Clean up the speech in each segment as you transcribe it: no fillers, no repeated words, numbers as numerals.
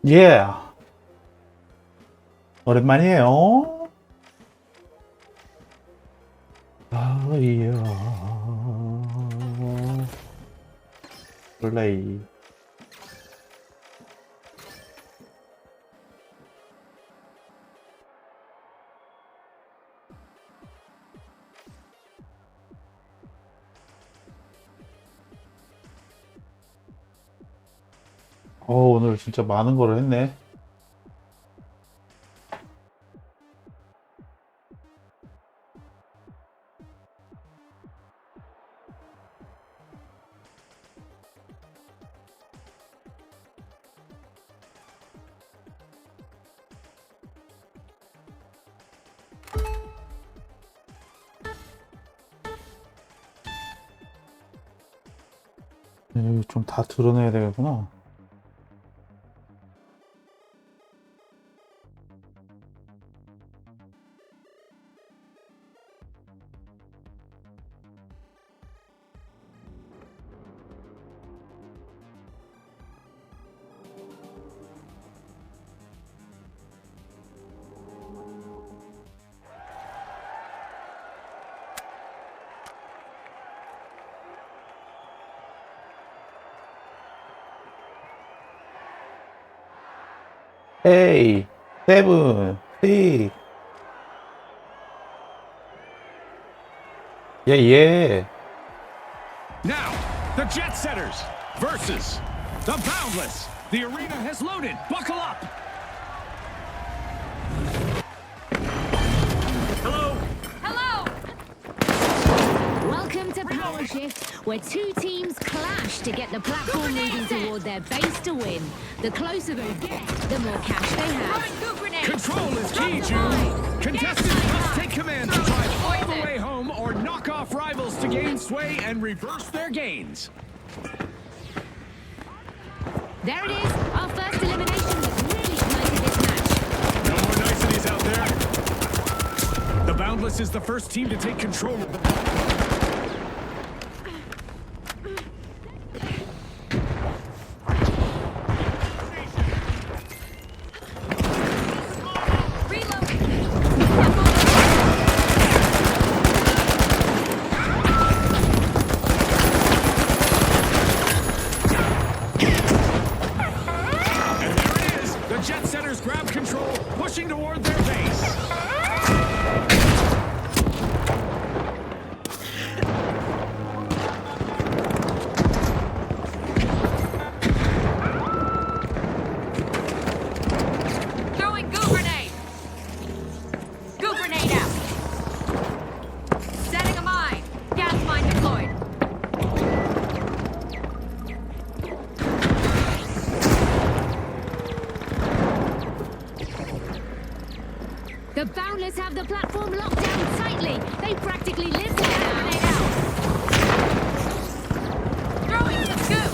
예. 오랜만이에요. 이야. 플레이. 오늘 진짜 많은 거를 했네. 좀 다 드러내야 되겠구나. 에이, 세븐, 시, 예, 예. Now, the Jet Setters versus the Boundless. The arena has loaded. Buckle up. Hello. Hello! Welcome to Power Shift, where two teams clash to get the platform moving toward their base to win. The closer they get, the more cash they have. Control is key, June. Contestants must take command to drive all the way home or knock off rivals to gain sway and reverse their gains. There it is, our first elimination was really close to this match. No more niceties out there. The Boundless is the first team to take control of the... Jet Setters grab control, pushing toward their base. Throwing goo grenade! Goo grenade out! Setting a mine! Gas mine deployed! The Boundless have the platform locked down tightly. They practically live to grenade out. Throwing some goo.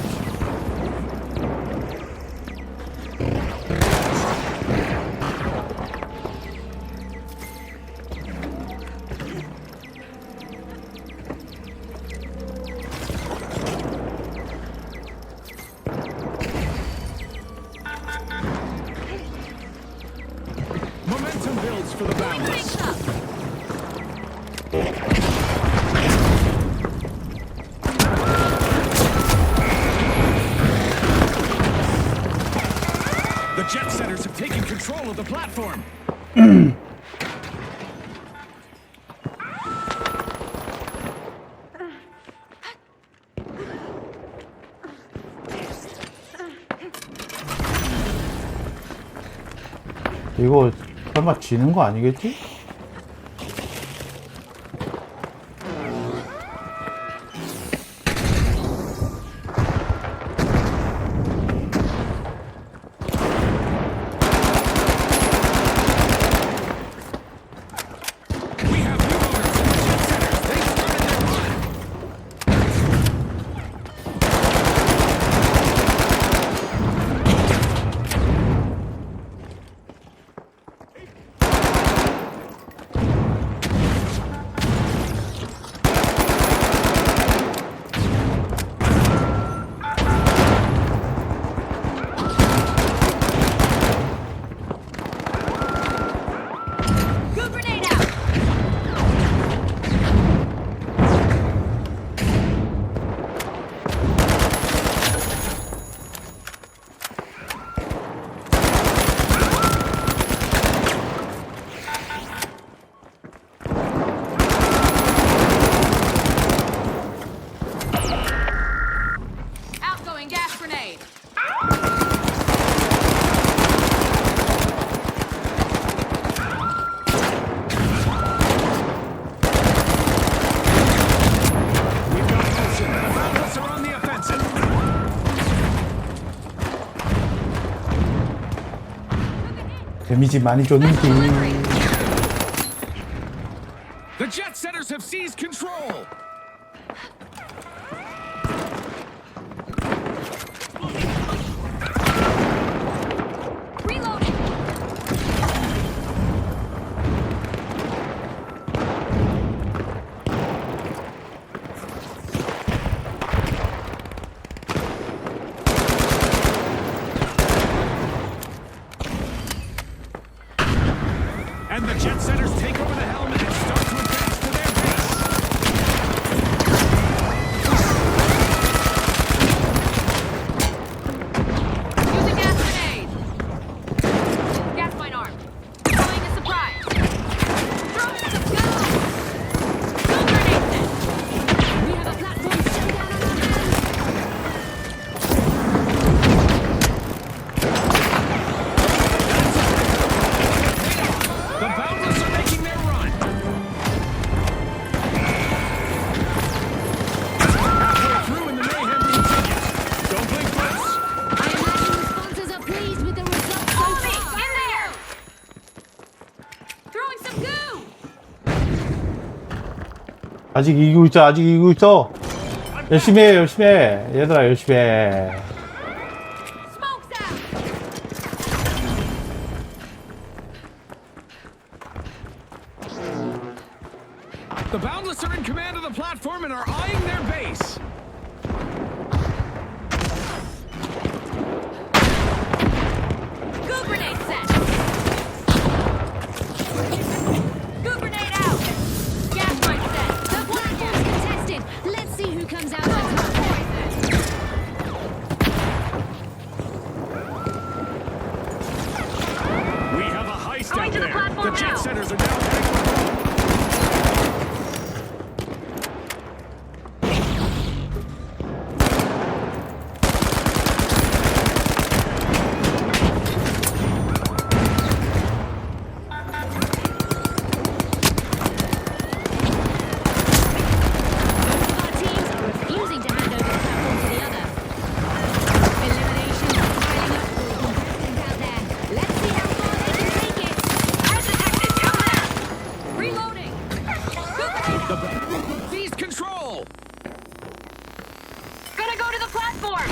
Momentum builds for the Boundless. The Jet Setters have taken control of the platform. 이거 설마 지는 거 아니겠지? We have new owners of the Jet Setters. They started their run. 데미지 많이 줬는데. The jet setters have seized control. Reloading. And the jet setters take over the helm and start to advance to their base. Use a gas grenade. Gas mine arm. Throwing a surprise. Throwing some go. Go grenade set. We have a platform showdown on our hands. The Boundless are making their run. Halfway through and the mayhem continues. Don't blink, folks. I imagine the sponsors are pleased with the results so Hold me. far. In there. Throwing some goo. 아직 이기고 있어, 아직 이기고 있어. 열심히 해, 열심히 해. 얘들아, 열심히 해. Smokes out. The Boundless are in command of the platform and are eyeing their base. Goo grenade set. Goo grenade out. Gas mine set. The platform's contested. Let's see who comes out on top. We have a heist Going out to the there. platform The jet now. setters are now heading for home. Our teams are refusing to hand over the platform to the other. Elimination is piling up for the contestants out there. Let's see how far they can take it. Threat detected. Down there. Reloading. Goo grenade. The Boundless seized control. Gonna go to the platform.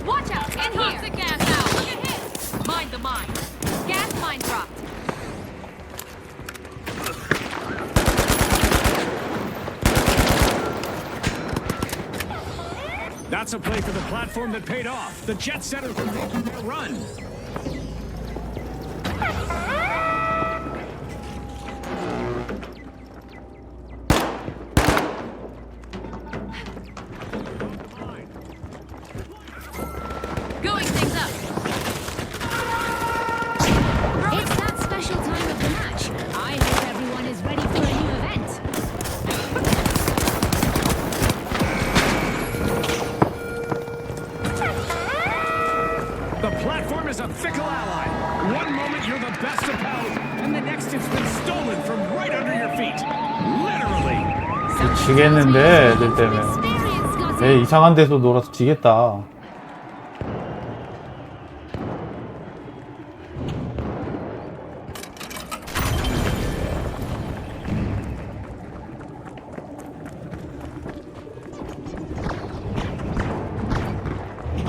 Watch out! In here! The gas out! Look at him! Mind the mine. Gas mine dropped. That's a play for the platform that paid off. The jet setters are making their run. Going things up. It's that special time of the match. I hope everyone is ready for a new event. The platform is a fickle ally. One moment you're the best of pals, and the next it's been stolen from right under your feet. Literally. 지겠는데, 애들 때문에. Experience, Scotty. 애 이상한 데서 놀아서 지겠다.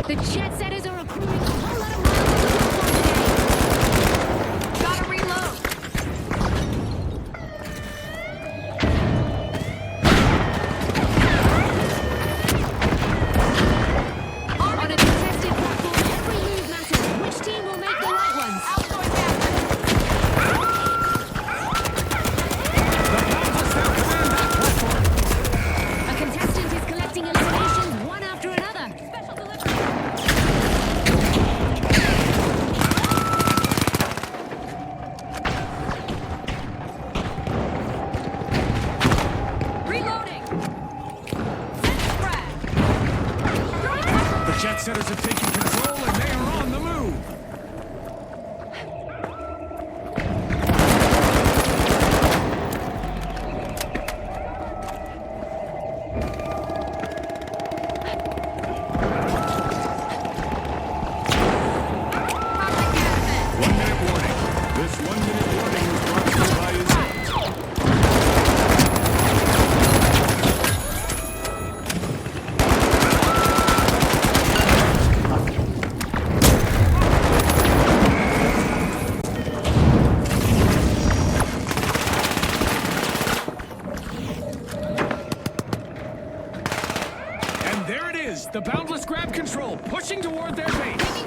The jet setters are accruing a whole lot of miles. Gotta reload. The boundless grab control, pushing toward their base.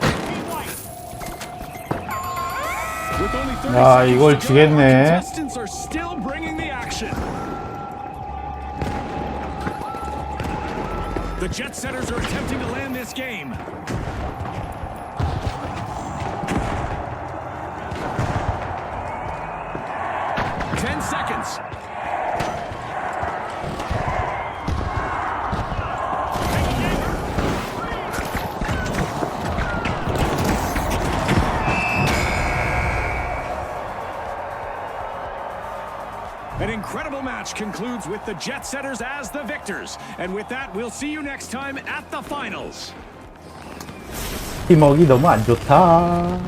With only 30 아, seconds 이걸 to go, our 지겠네. contestants are still bringing the action. The jet setters are attempting to land this game. Ten seconds. An incredible match concludes with the jet setters as the victors. And with that, we'll see you next time at the finals. 팀워크 너무 안 좋다.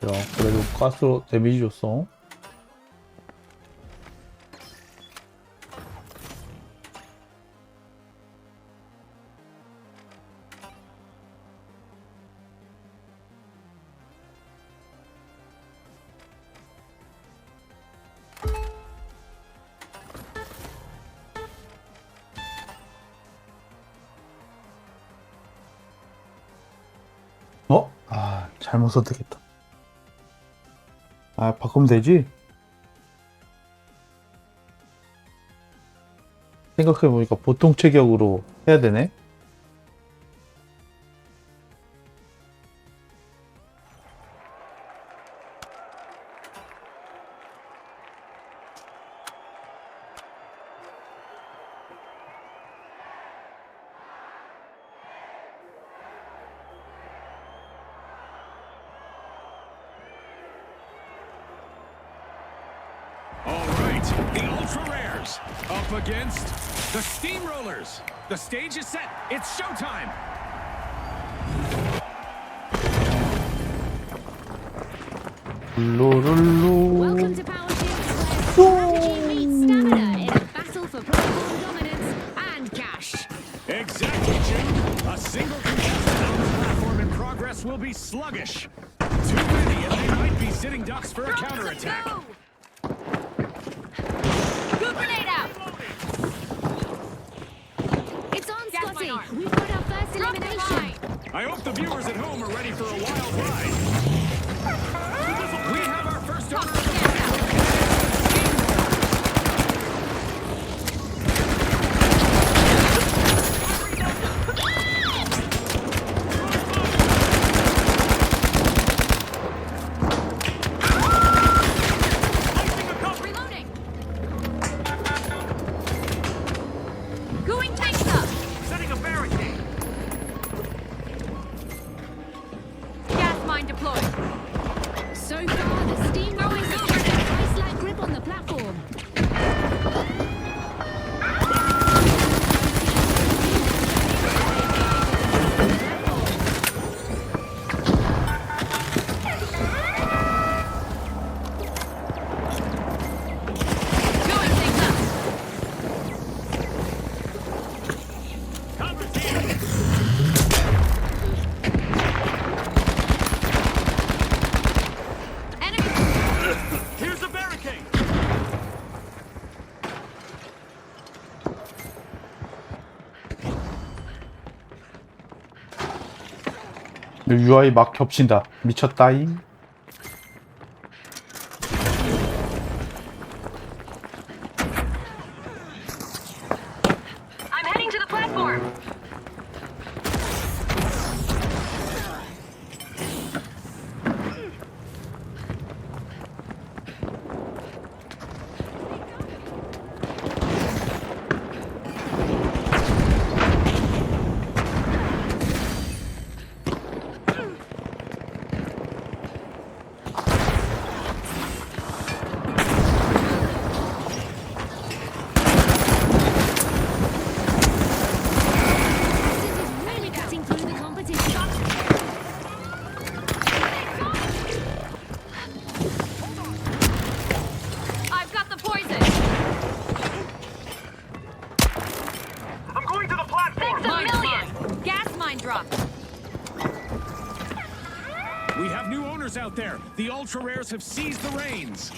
야, 그래도 가스로 데미지 줬어. 아, 잘못 선택했다. 아, 바꾸면 되지? 생각해보니까 보통 체격으로 해야 되네? All right, the Ultra Rares up against the Steamrollers. The stage is set. It's showtime. Welcome to Power Shift, where strategy meets stamina in a battle for platform dominance and cash. Exactly, Jim. A single contestant on the platform in progress will be sluggish. Too many, and they might be sitting ducks for a counterattack. Good grenade out. It's on, Gas Scotty. mine arm. We've got our first Drop the elimination. mine. I hope the viewers at home are ready for a wild ride. We have our first owner of the platform. Reloading. Going tanks up. Setting a barricade. Gas mine deployed. So far, the Steamrollers have kept a ice-like grip on the platform. Going tanks up. Enemy. Here's a barricade. UI 막 겹친다. 미쳤다잉. I'm heading to the platform. We have new owners out there. The ultra rares have seized the reins.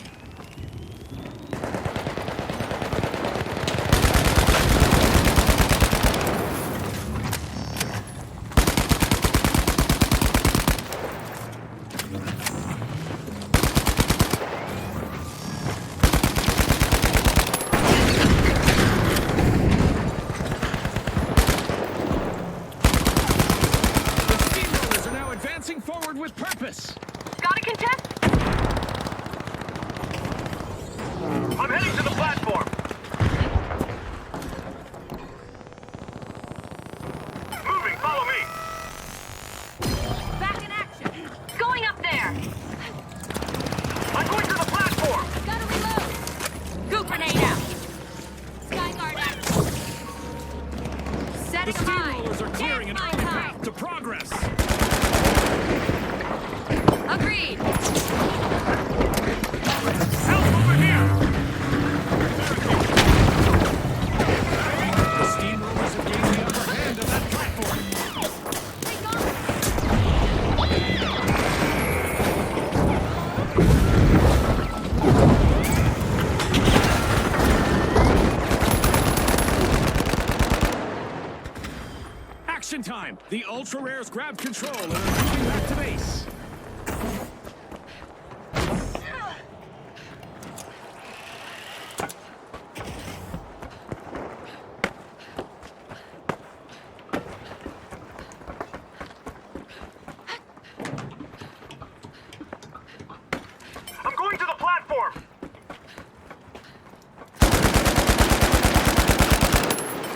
Forward with purpose. Got a contest? I'm heading to the platform. Moving, follow me. Back in action. Going up there. I'm going to the platform. Gotta reload. Goop grenade out. Skyguard out. The Setting a mine. steamrollers are clearing an Dance early mine path to progress. Agreed. Help over here. The steamrollers have gained the upper hand of that platform. Take on. Action time! The ultra rares grabbed control and are moving back to base. I'm going to the platform.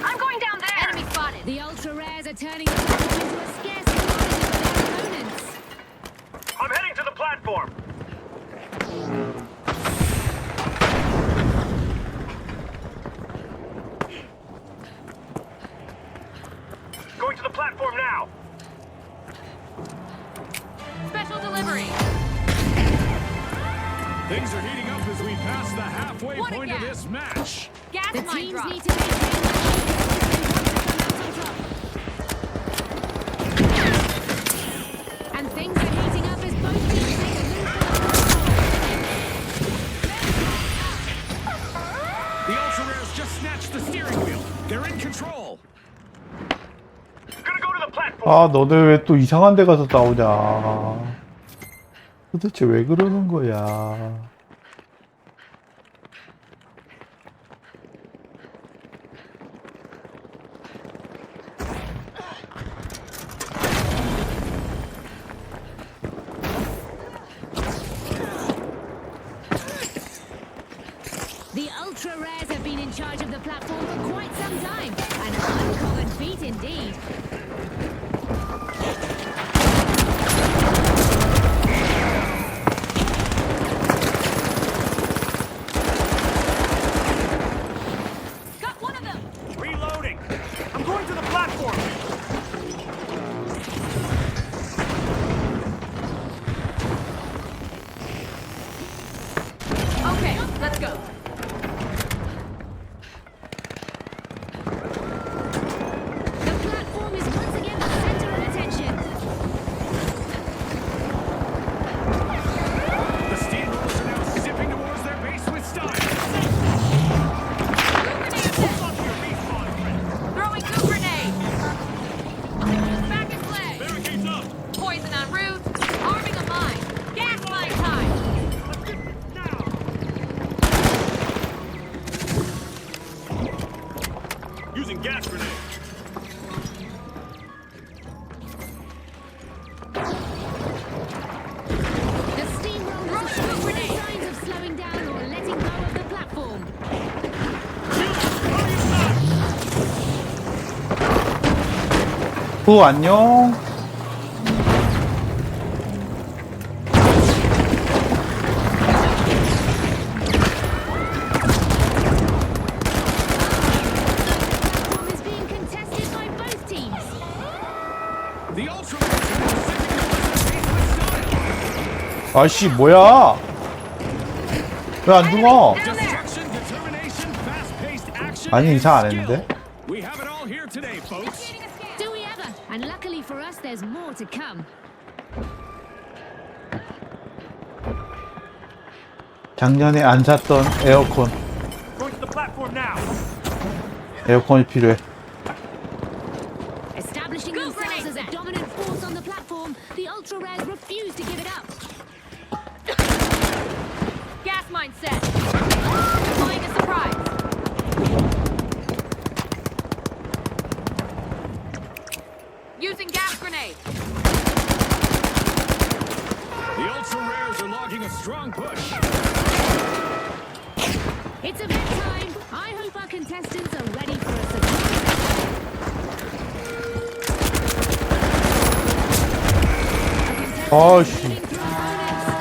I'm going down there. Enemy spotted. The ultra rares are turning the platform into a scarce commodity for their opponents. I'm heading to the platform. Going to the platform now. Special delivery. Things are heating up as we pass the halfway What a point of gap. this match. Gas The mine teams drop. need to maintain their focus and come out on top. And things are heating up as both teams make a move for The ultra rares just snatched the steering wheel. They're in control. Gonna go to the platform. 아, 너네 왜 또 이상한 데 가서 싸우냐. 도대체 왜 그러는 거야. The ultra rares have been in charge of the platform for quite some time. An uncommon feat indeed. Got one of them. Reloading. I'm going to the platform. Okay, let's go. The platform is once again the center of attention. The steamrollers are now zipping towards their base with style. Throwing goop grenade. Back and flag. Barricades up. Poison en route. Arming a mine. Gas mine time. Using gas grenade. The steamrollers are showing no signs of slowing down or letting go of the platform. 안녕. Platform is being contested by both teams. The ultra rares are now zipping towards their base with style. 아씨, 뭐야. 왜 안 죽어? Down there. Destruction, determination, fast-paced action, 아니, and 이상 안 skill. 했는데? We have it all here today, folks. Do we ever? And luckily for us, there's more to come. 작년에 안 샀던 에어컨. Going to the platform now. 에어컨이 필요해. Establishing themselves as a dominant force on the platform, the ultra rares refuse to give it up. Gas mine set. Deploying a surprise. Using gas grenade. The ultra rares are logging a strong push. It's event time. I hope our contestants are ready for a surprise. 아씨. Moving through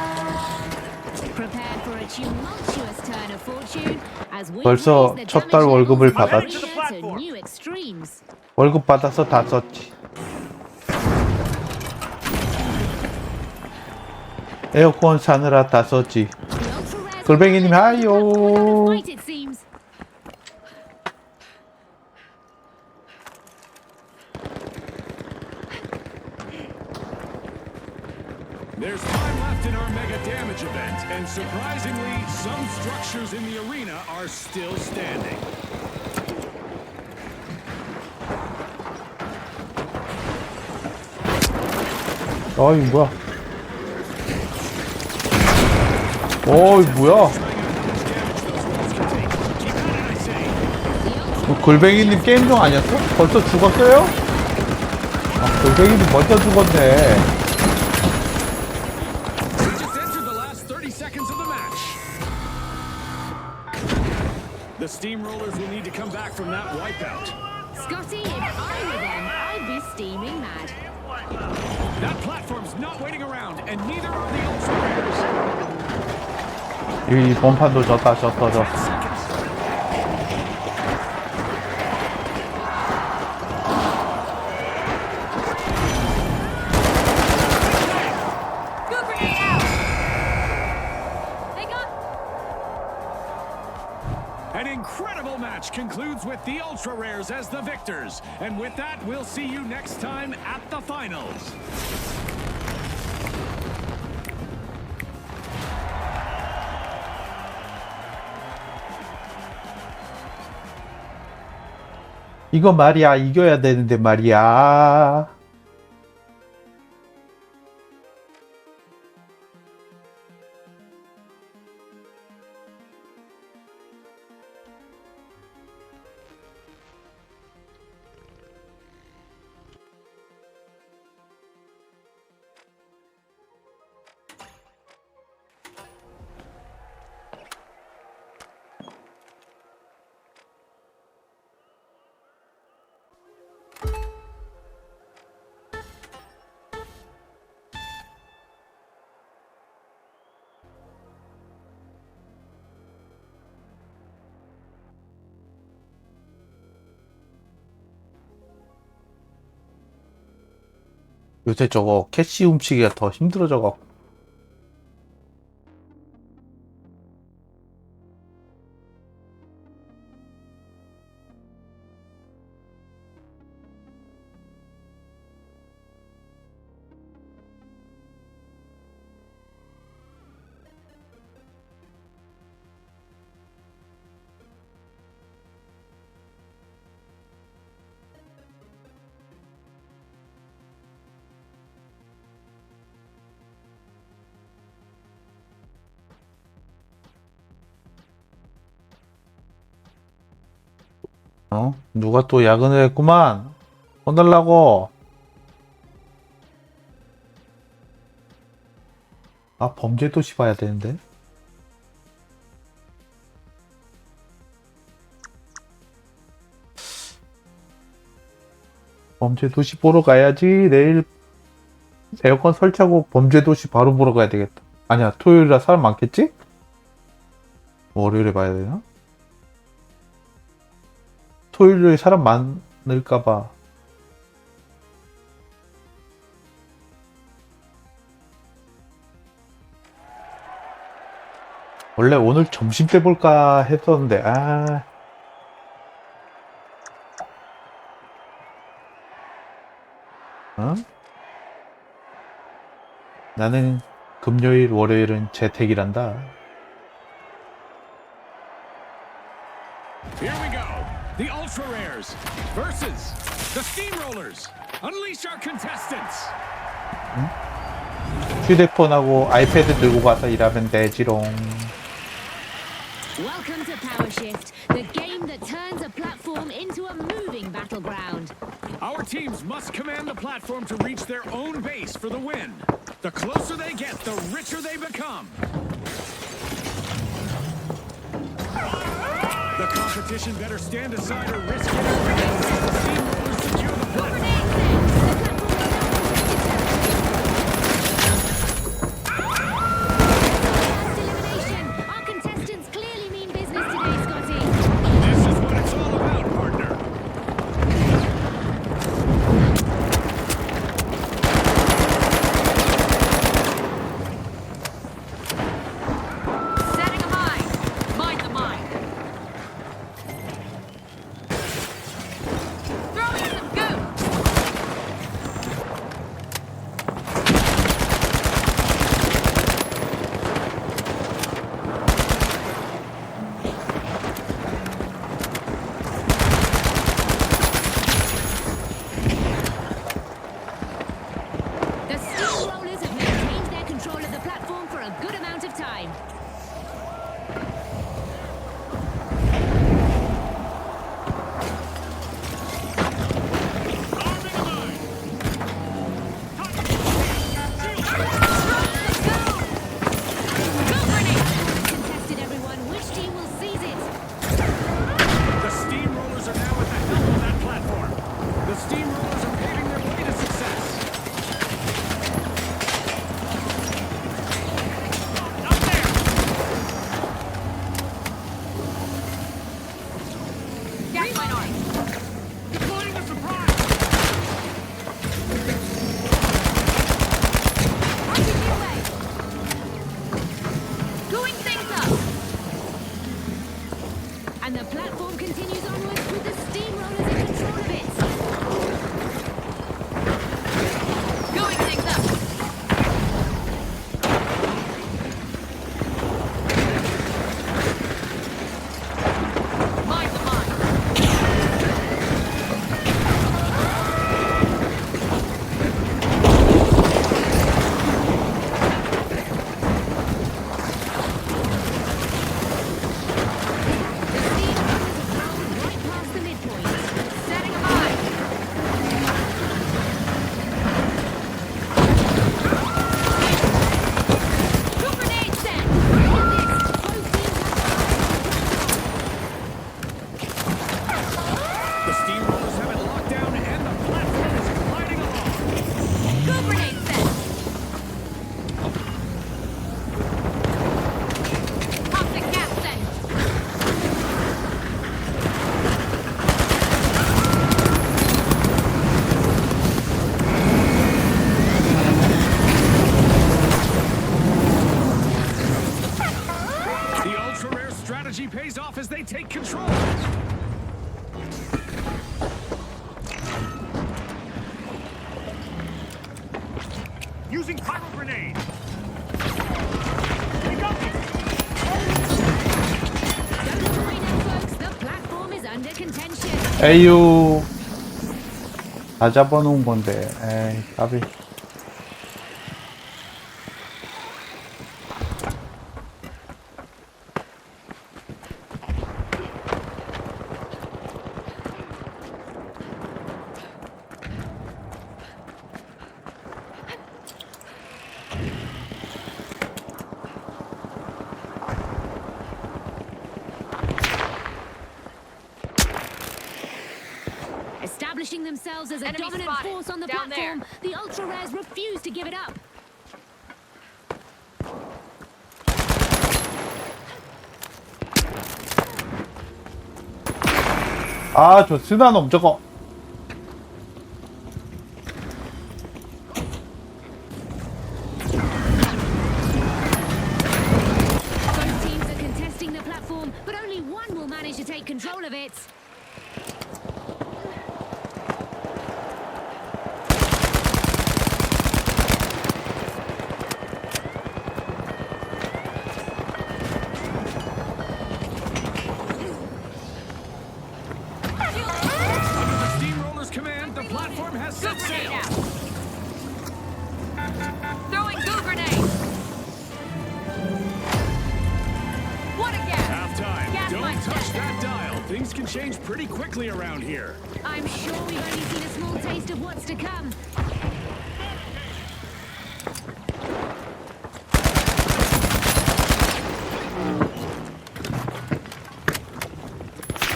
opponents. Prepare for a tumultuous turn of fortune as we 벌써 raise the 첫달 damage 월급을 levels of the 받았지. arena to new extremes. 월급 받아서 다 썼지. 에어컨 사느라 다 썼지. The ultra rares 골뱅이님 하이요. fight, it seems. There's time left in our mega damage event, and surprisingly, some structures in the arena are still standing. 어이 뭐야? 어이 뭐야? 골뱅이님 게임 중 아니었어? 벌써 죽었어요? 아, 골뱅이님 먼저 죽었네. We just entered the last 30 seconds of the match. The steamrollers will need to come back from that wipeout. Scotty, if I were them, I'd be steaming mad. That platform's not waiting around, and neither are the ultra rares. 이 본판도 졌다. Good grenade out. They got. An incredible match concludes with the ultra rares as the victors. And with that, we'll see you next time at the finals. 이거 말이야, 이겨야 되는데 말이야. 요새 저거 캐시 훔치기가 더 힘들어져갖고. 누가 또 야근을 했구만. 혼달라고. 아, 범죄도시 봐야 되는데. 범죄도시 보러 가야지. 내일 에어컨 설치하고 범죄도시 바로 보러 가야 되겠다. 아니야, 토요일이라 사람 많겠지? 월요일에 봐야 되나? 토요일에 사람 많을까봐. 원래 오늘 점심 때 볼까 했었는데, 어? 나는 금요일, 월요일은 재택이란다. Here we go. The Ultra Rares versus the Steamrollers. Unleash our contestants. 휴대폰하고 아이패드 들고 가서 일하면 되지롱. Welcome to Power Shift, the game that turns a platform into a moving battleground. Our teams must command the platform to reach their own base for the win. The closer they get, the richer they become. The competition better stand aside or risk it. The Steamrollers secure the platform. Elimination. Our contestants clearly mean business today, Scotty. This is what it's all about, partner. Setting a mine. Mind the mine. Throwing some goo. The Steamrollers have maintained their control of the platform for a good amount of time. Contested, everyone. Which team will seize it? The Steamrollers are now at the helm of that platform. The Steamrollers are paving their way to success. Up there! Gas mine arm. Deploying the surprise! RPG away. Going things up. And the platform continues onwards with the Steamrollers in control of it. Going things up. Mind the mine. Right past the midpoint. Setting a mine. Two grenades set. The Steamrollers have it locked down and the platform is gliding along. Two grenades set. Toxic gas set. The Ultra Rare strategy pays off as they take control. Using pyro grenade. Don't worry now, folks. The platform is under contention. 에휴. 다 잡아놓은 건데. 에이, 까비. Establishing themselves as a Enemy dominant spotted. force on the Down platform, the Ultra Rares refuse to give it up. 아, 저 스나놈 저거. Both teams are contesting the platform, but only one will manage to take control of it. Things can change pretty quickly around here. I'm sure we've only seen a small taste of what's to come.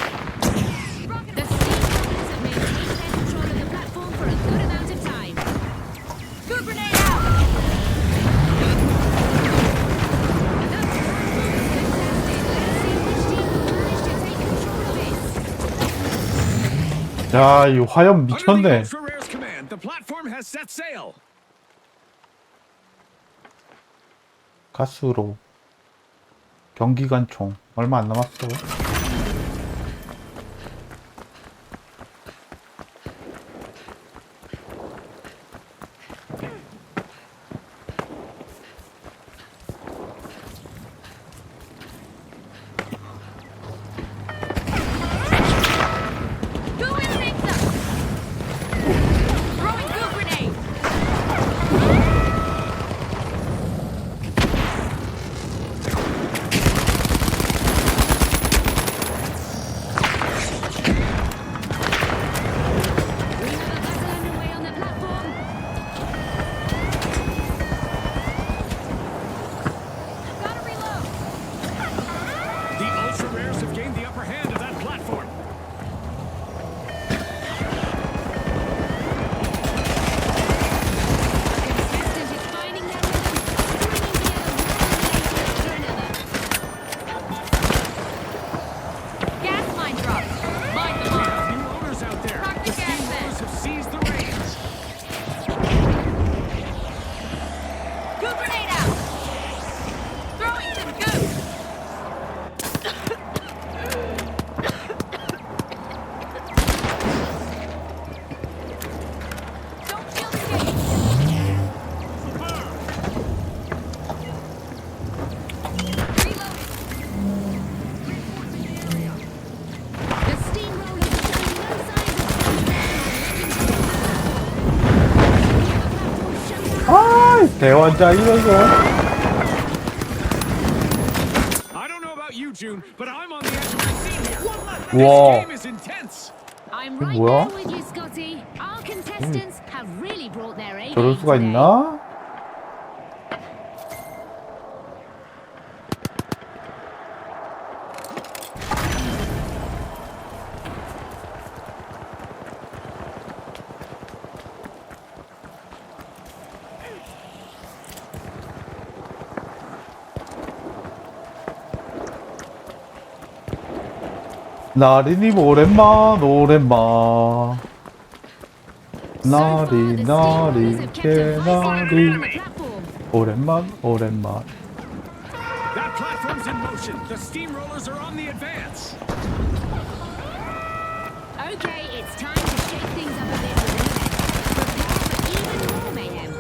The steamrollers have maintained their control of the platform for a good amount of time. Good grenade out! 야, 이 화염 Under the 미쳤네. Ultra Rare's command, the platform has set sail. 가스로. 경기관총. 얼마 안 남았어. Who instincts us? Throwing goo grenade! We have a battle underway on the platform. Gotta reload! The Ultra Rares have gained the upper hand of that platform. Contestant is finding their rhythm, stringing together one laser after another. Gas mine dropped. Mine We them up. have new owners out there. Rock The the gas steamrollers have seized the reins. Goo grenade out! Throwing some goo! Don't shield engage! Reloading! The steamrollers are showing no signs of slowing down or letting go. 아, 대환장 이러죠. I don't know about you, June, but I'm on the edge of my seat here. This 와. game is intense. I'm right 뭐야? there with you, Scotty. Our contestants have really brought their A 저럴 game 수가 today. 있나? 나리님 오랜만 오랜만 So far, 나리 the 나리 steamrollers have kept a high standard 개나리 on the platform. 오랜만 오랜만. That platform's in motion. The steamrollers are on the advance. Okay, it's time to shake things up a bit with an event. Prepare for even more mayhem.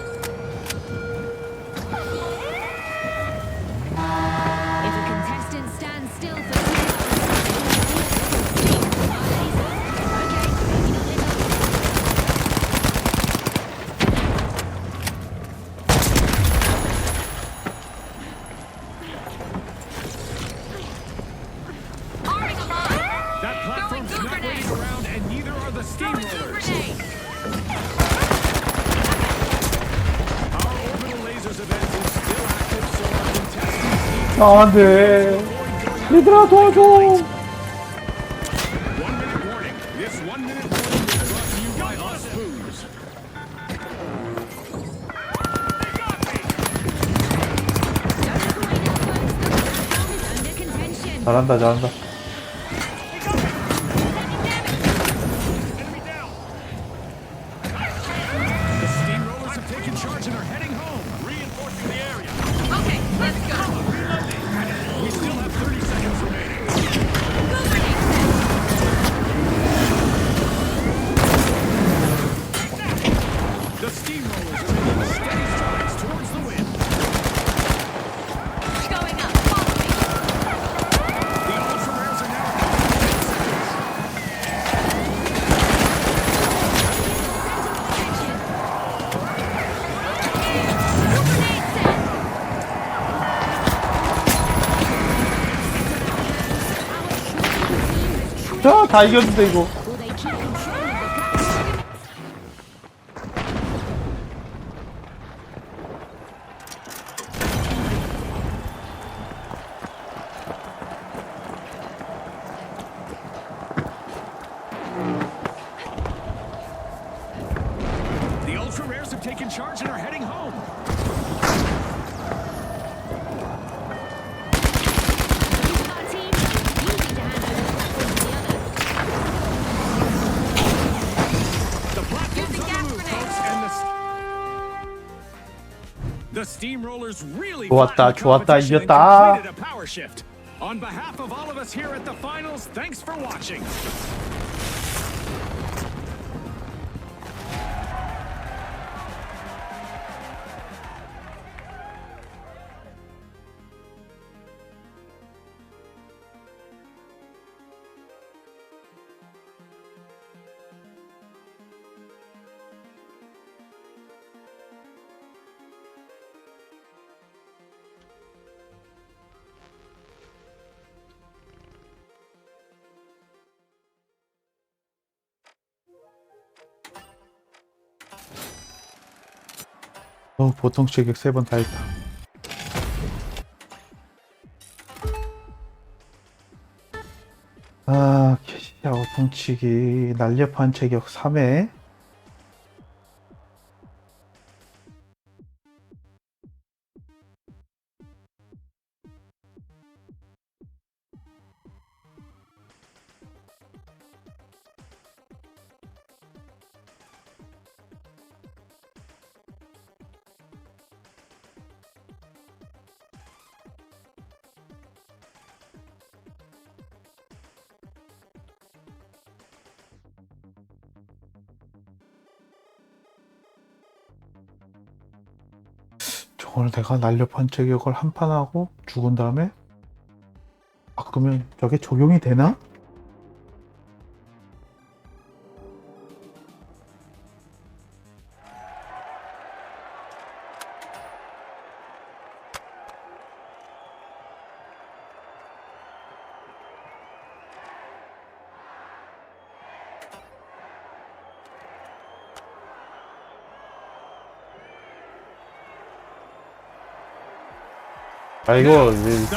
If a contestant stands still for too long, okay, maybe not this. Arming them up! That platform's Throwing goo not waiting grenade! around, and neither are the Throwing goo steamrollers. grenade! Our orbital lasers event is still active, so our contestants need to 안돼. avoid going 얘들아 도와줘. 1 minute warning. This 1 minute warning is brought to you by Us Foods. Don't look away now, folks. The platform is under contention. 잘한다 잘한다. Enemy down. The steamrollers have taken charge and are heading home, reinforcing the area. Okay, let's go! We still have 30 seconds remaining. Goo grenade set! The steamrollers are making steady strides towards the win. Going up, follow me! The Ultra Rares are now at 10 seconds. Goo grenade set! 자, 다 이겼는데 이거. Will they keep control of the platform? The Ultra Rares have taken charge and are heading home. Each of our teams are refusing to hand over the platform to the other. The platform's Using on the gas move, grenades. folks, and the steamrollers really 좋았다, flattened the 좋았다, competition and 이겼다. completed a power shift. On behalf of all of us here at the finals, thanks for watching. 보통 체격 3번 다 했다. 아, 캐시아 보통치기 날렵한 체격 3회. 저걸 내가 날렵한 체격을 한 판 하고 죽은 다음에 바꾸면 저게 적용이 되나? 아 이거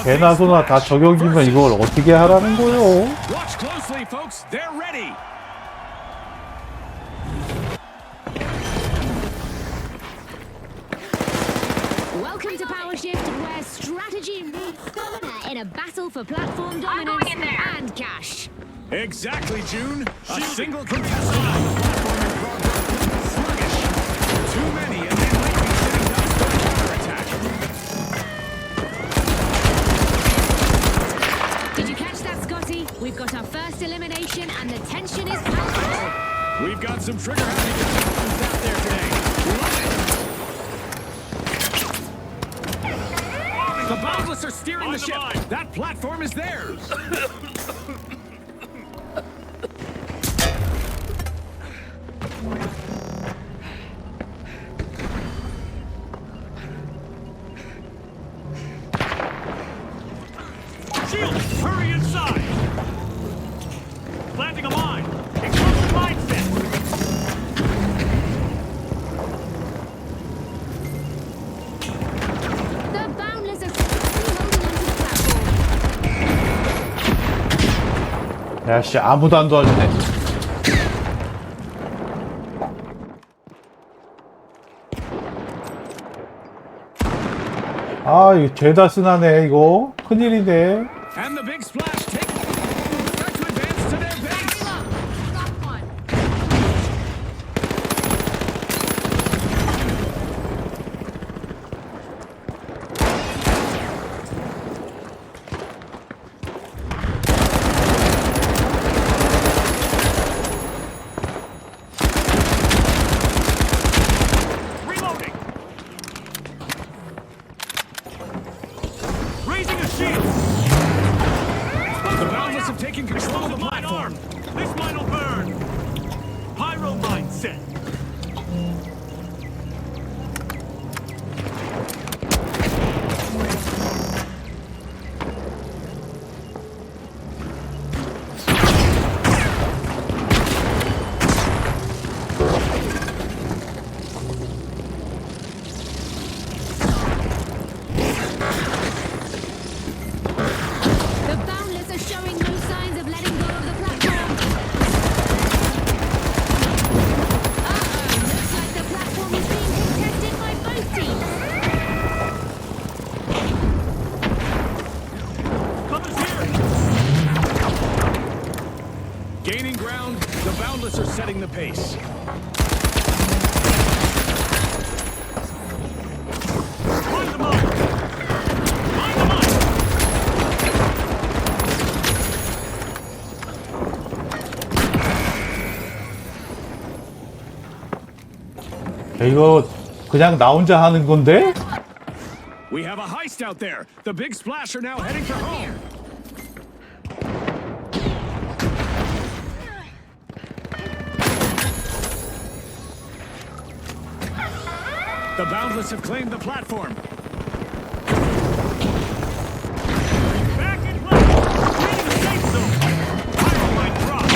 개나 소나 다 저격이면 이걸 어떻게 하라는 거요? Watch closely, folks. They're ready. Welcome to Power Shift, where strategy meets stamina in a battle for platform dominance going in there. and cash. Exactly, June. A single contestant on the platform in progress. Sluggish. Too many, and they might be sitting ducks for a counterattack. Did you catch that, Scotty? We've got our first elimination and the tension is palpable. We've got some trigger-happy contestants out there today. Love it. The Boundless are steering the ship. That platform is theirs. Shield, hurry inside! Planting a mine! Explosive mindset! The Boundless are still holding onto the platform. 야씨 아무도 안 도와주네. 아 이거 죄다 쓰나네 이거 큰일이네. And the big splash take start to advance to their base. Drop one. Reloading! Raising a shield! The Boundless have taken control of the Explosive mine platform. armed! This mine will burn! Pyro mindset! setting the pace. Find the mine! Find the mine! 야, 이거 그냥 나 혼자 하는 건데? We have a heist out there. The Big Splash are now heading for home. The Boundless have claimed the platform. Back in place! Leaving the safe zone! Pyro mine drop!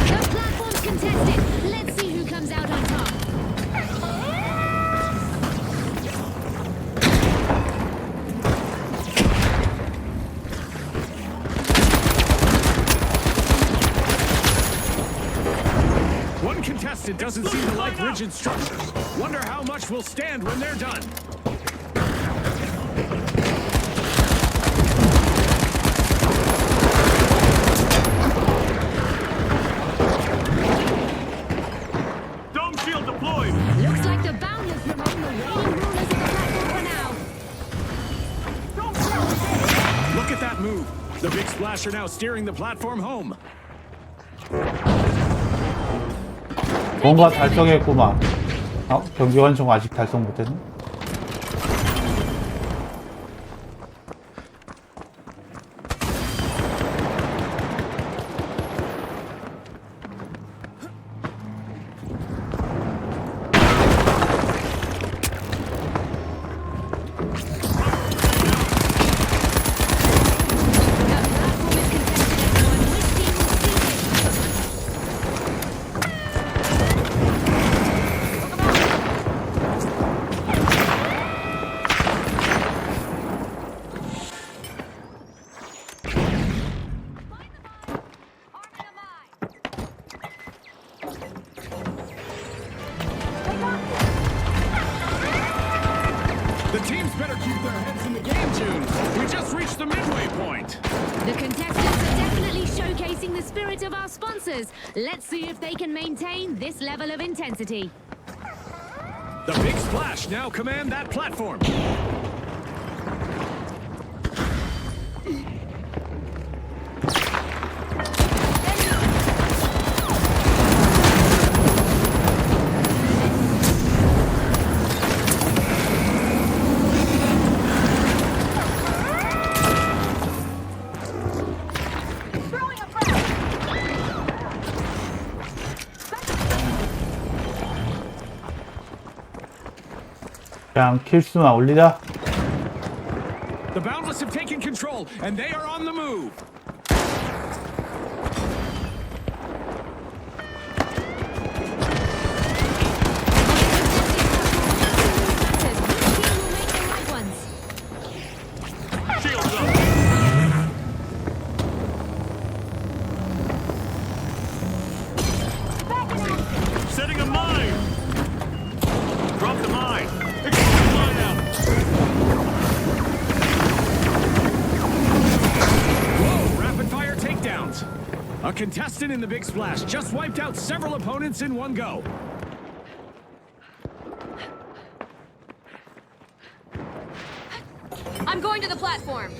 The platform's contested. Let's see who comes out on top. One contestant doesn't seem to like rigid structures. Wonder how much will stand when they're done. Dome shield deployed! Looks like the Boundless remain the reigning rulers of the platform for now. Look at that move. The Big Splash are now steering the platform home. 뭔가 달성했구만. 경기 완성 아직 달성 못했네. The teams better keep their heads in the game, June. We just reached the midway point. The contestants are definitely showcasing the spirit of our sponsors. Let's see if they can maintain this level of intensity. The Big Splash now command that platform. Throwing a frag! 그냥 킬수만 올리자. The Boundless have taken control, and they are on the move. Shields up! Setting a mine! Drop the mine! Explode mine out! Whoa, rapid-fire takedowns. A contestant in the Big Splash just wiped out several opponents in one go. I'm going to the platform.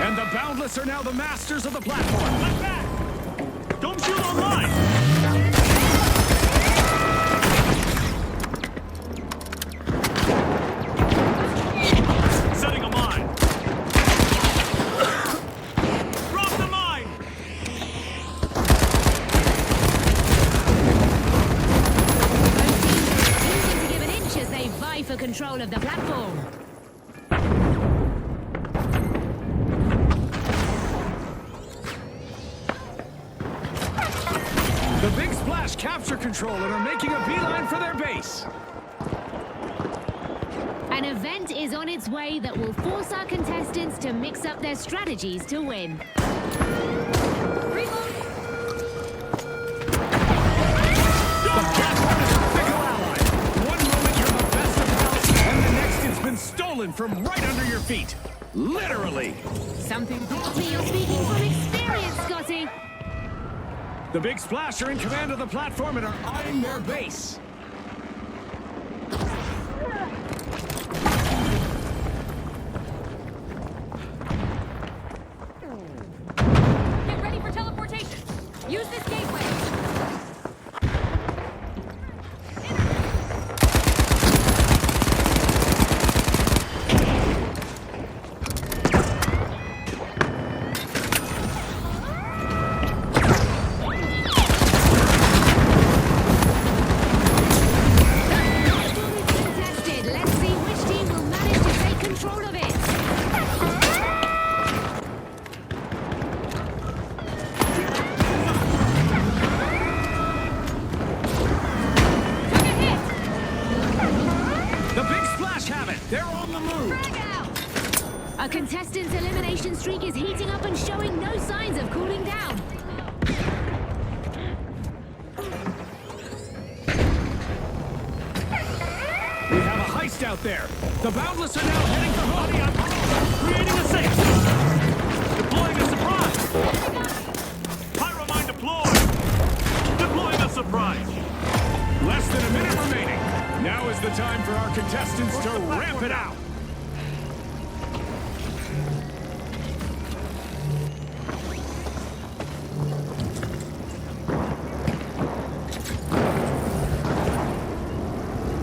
And the Boundless are now the masters of the platform. I'm back! Dome shield online! Setting a mine! Drop the mine! Refusing to give an inch as they vie for control of the platform. The Big Splash capture control and are making a beeline for their base. An event is on its way that will force our contestants to mix up their strategies to win. Reload! The platform is a fickle ally. One moment you're the best of pals, and the next it's been stolen from right under your feet. Literally. Something tells me you're speaking from experience, Scotty. The Big Splash are in command of the platform and are eyeing their base. Get ready for teleportation. Use this gateway. Contested. Let's see which team will manage to take control of it. Took a hit. The Big Splash have it. They're on the move. Frag out. A contestant's elimination streak is heating up and showing no signs of cooling down. We have a heist out there. The Boundless are now heading for home. Creating a safe. Deploying a surprise. Pyromine deployed. Deploying a surprise. Less than a minute remaining. Now is the time for our contestants to ramp it out.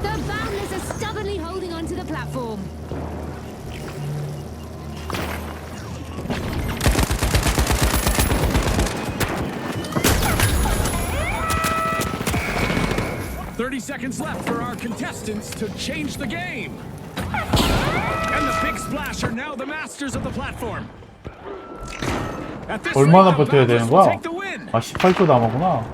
The Boundless are stubbornly holding onto the platform. "30 seconds left for our contestants to change the game. And the Big Splash are now the masters of the platform. At this 얼마나 rate, the 버텨야 Boundless 되는 will 거야? take the win. 아 18초 남았구나.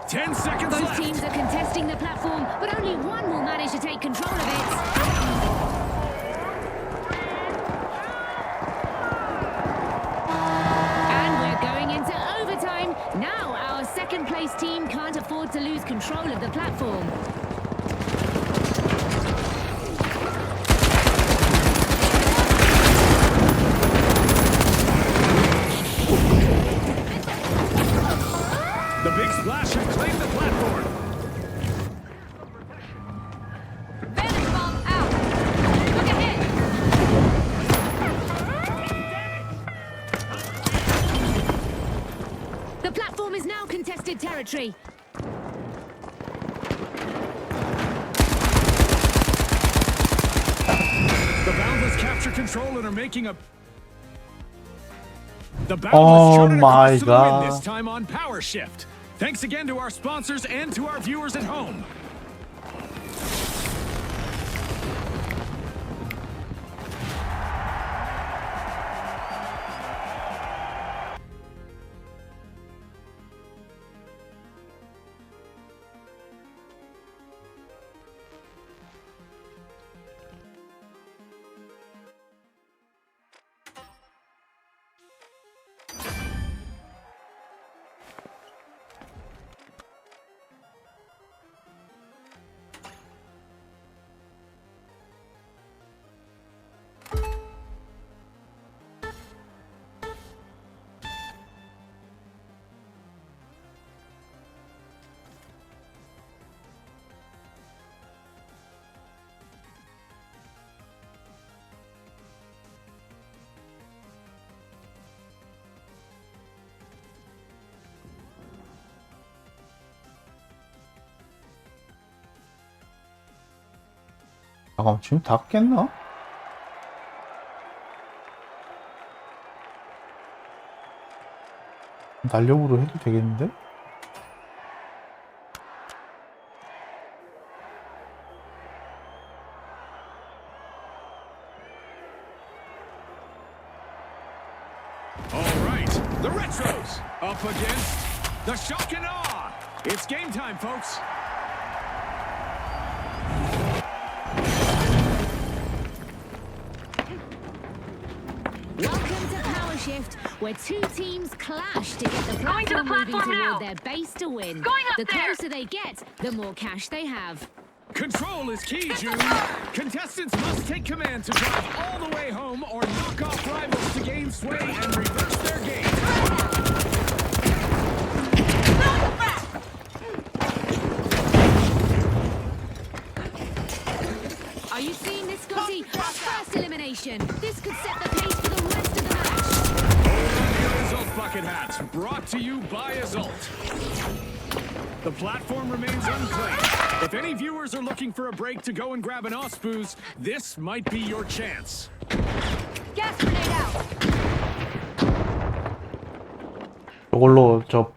Ten seconds Both left. teams are contesting the platform, but only one will manage to take control of it. And we're going into overtime. Now our second place team can't afford to lose control of the platform. The Big Splash have claimed the platform. Vantage bomb out. Took a hit. The platform is now contested territory. The Boundless capture control and are making a... The Boundless Oh charted a my course to the win God. this time on Power Shift. Thanks again to our sponsors and to our viewers at home. 잠깐만 지금 다 깼나? 날력으로 해도 되겠는데? All right, the Retros up against the Shock and Awe. It's game time, folks. Welcome to Power Shift, where two teams clash to get the Going to the platform moving platform toward now. their base to win. Going up The there. closer they get, the more cash they have. Control is key, June. Contestants must take command to drive all the way home or knock off rivals to gain sway and reverse their game. Are you seeing this, Scotty? First elimination. This could set the pace for the rest of the match. Azult Bucket Hats, brought to you by Azult. The platform remains unclaimed. If any viewers are looking for a break to go and grab an Osbooze, this might be your chance. Gas grenade out. 이걸로 저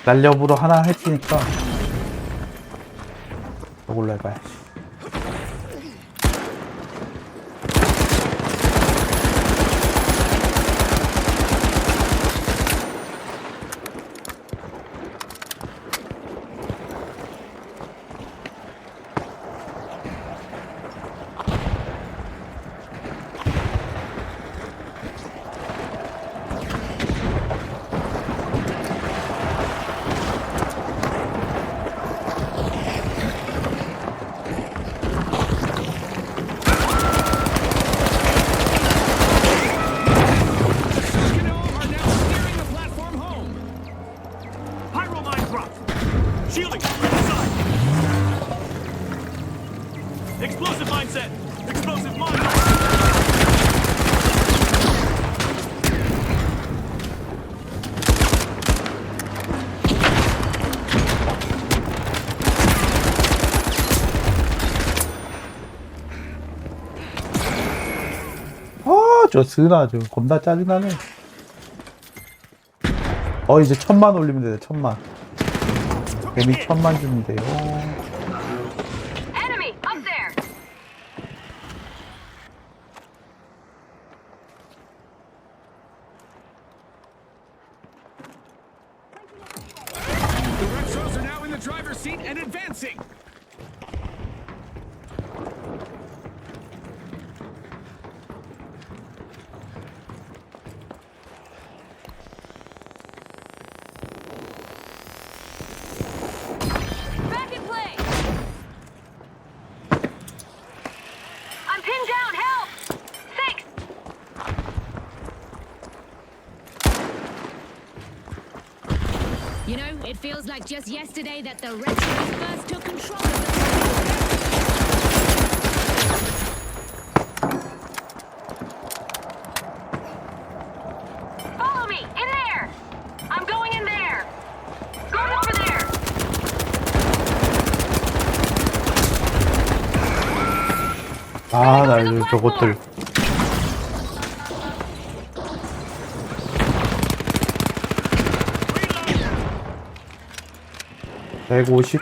날렵으로 하나 했으니까 이걸로 해봐야지. Kino are now steering the platform home. Pyro mine dropped. Shielding. Inside. Explosive mindset. Explosive mine. 저 스나 저 겁나 짜증나네. 이제 1000만 올리면 되네. 1000만. 개미 1000만 주는데요. Enemy up there. The Retros are now in the driver's seat and advancing. Back in play. I'm pinned down. Help. Thanks. You know, it feels like just yesterday that the Retros first took control of the platform. Follow me. In there. I'm going in there. Going over there. 나 이거 저것들. Reload. 150.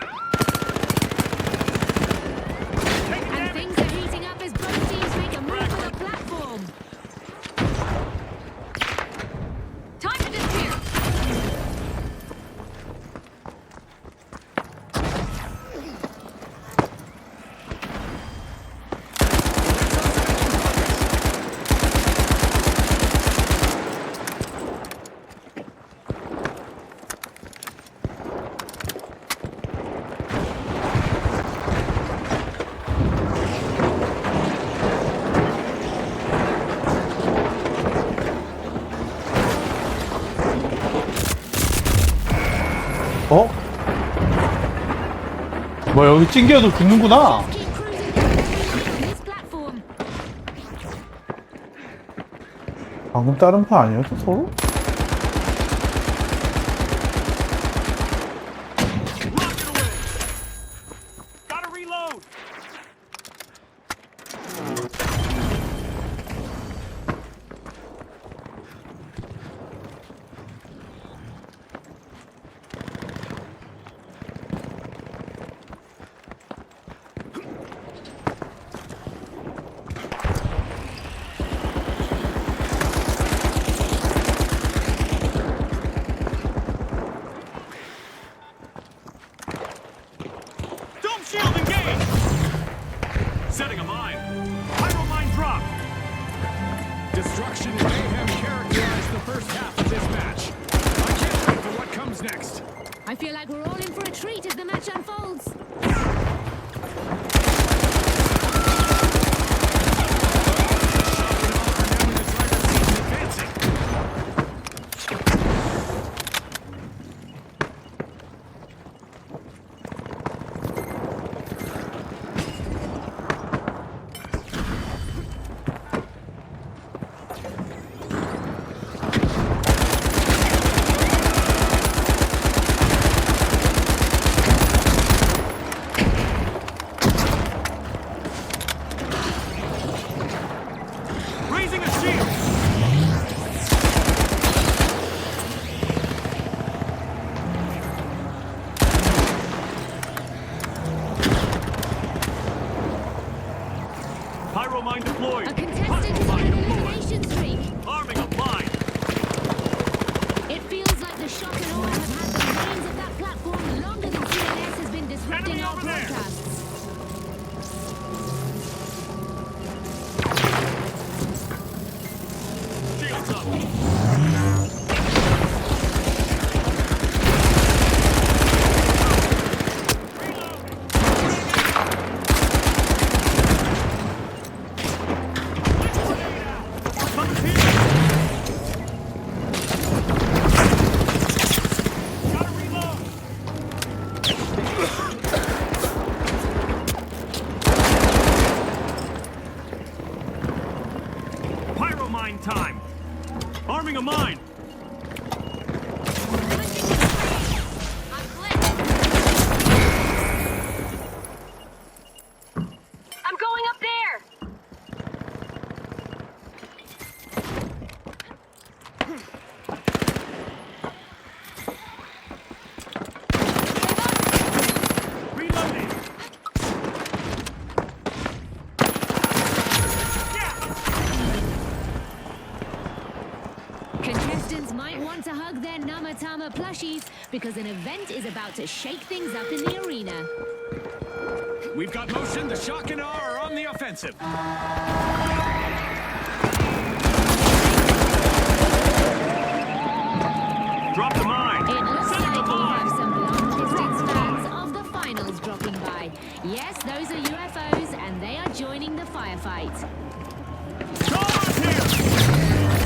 And things are heating up as both teams make a move for the platform. Time to disappear. 뭐 여기 찡겨도 죽는구나. Keep cruising on this platform. 방금 다른 파 아니었어 서로? Rocket away. Gotta reload. Dome shield engaged. Setting a mine. Pyro mine dropped. Destruction and mayhem characterize the first half of this match. I can't wait for what comes next. I feel like we're all in for a treat as the match unfolds. Pyromine deployed. A contestant is on an elimination streak. Arming a mine. It feels like the Shock and Awe have had the reins of that platform longer than CNS has been disrupting Enemy our over there. broadcasts. Shields up. Cover's here. Gotta reload. Pyromine time. Arming a mine. I'm clear. I'm going up there. Reloading. Contestants might want to hug their Namatama plushies because an event is about to shake things up in the arena. We've got motion. The Shock and Awe are on the offensive. Drop the mine. It looks Setting like the we have mine. some Blonde Pistons fans of the finals dropping by. Yes, those are UFOs, and they are joining the firefight. Charles here.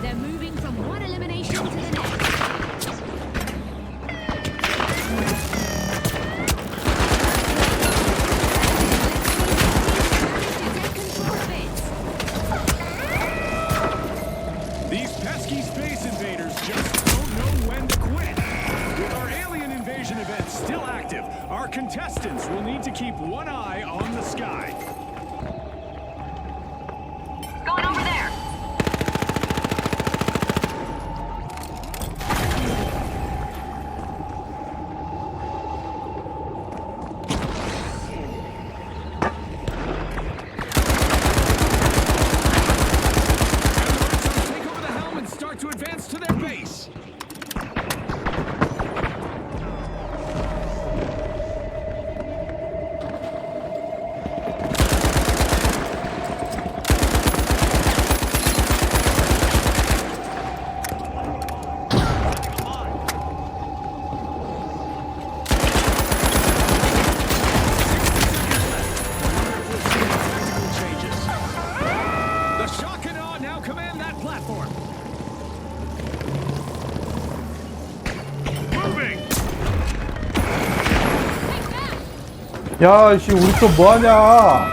They're moving from one elimination to the next. Take control of it. These pesky space invaders just don't know when to quit. With our alien invasion event still active, our contestants will need to keep one eye on the sky. Going over there. Take over the helm and start to advance to their base. Changes. The Shock and Awe now command that platform. Moving. Take that. 야, 씨, 우리 또 뭐하냐?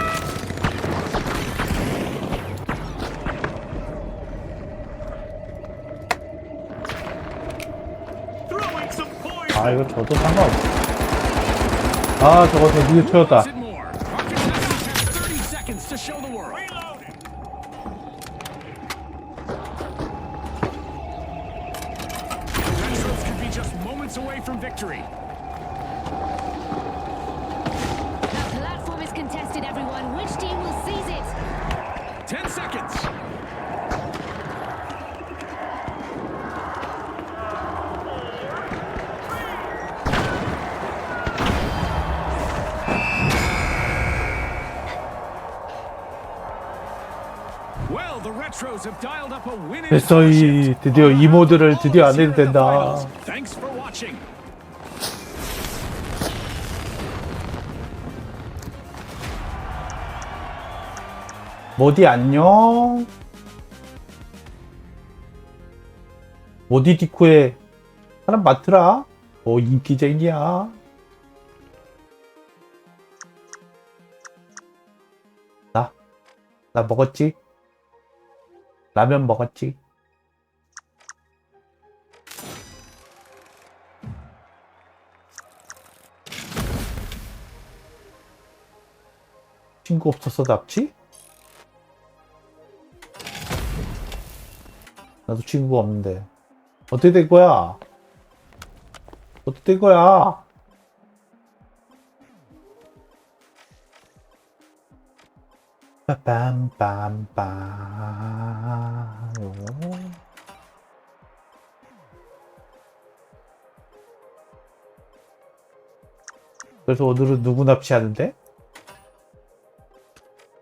Throwing some poison. 아, 이거 저도 상관없어. 아, 저거 되게 튀었다. Wants it more. Our contestants have 30 seconds to show the world. Reloading. Retros could be just moments away from victory. The platform is contested, everyone. Which team will seize it? 10 seconds. Well, the Retros have dialed up a win in 됐어, 이 드디어 이 모드를 드디어 안 해도 된다. Thanks for watching. 모디 안녕. 모디 디코에 사람 많더라. 인기쟁이야. 나 먹었지? 라면 먹었지? 친구 없어서 납치? 나도 친구가 없는데. 어떻게 된 거야? 어떻게 된 거야? 빰빰빰. 그래서 오늘은 누구 납치하는데?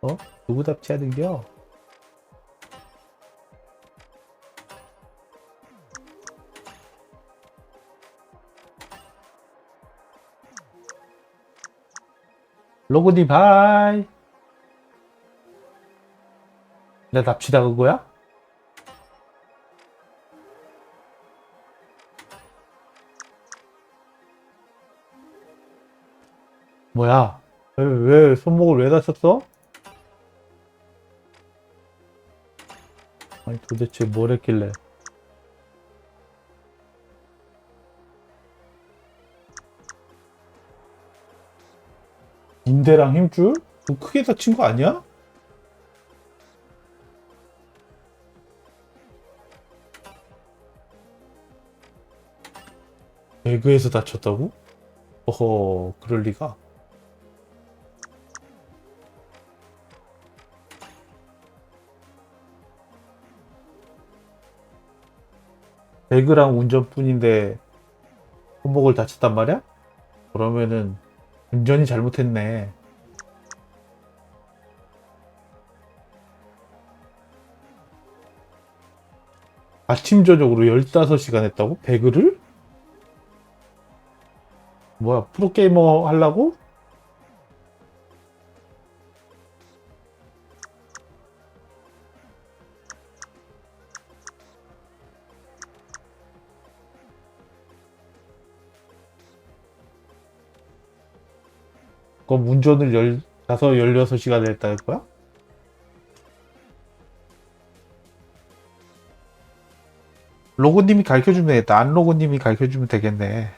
어? 누구 납치하는겨? 로그님 하이. 나 납치당한 거야? 뭐야? 왜 손목을 왜 다쳤어? 아니 도대체 뭘 했길래? 인대랑 힘줄? 그 크게 다친 거 아니야? 배그에서 다쳤다고? 어허, 그럴 리가. 배그랑 운전뿐인데 손목을 다쳤단 말이야? 그러면은 운전이 잘못했네. 아침 저녁으로 15시간 했다고? 배그를? 뭐야, 프로게이머 하려고? 그럼 운전을 16시간 했다는 거야? 로고님이 가르쳐주면 되겠다. 안 로고님이 가르쳐주면 되겠네.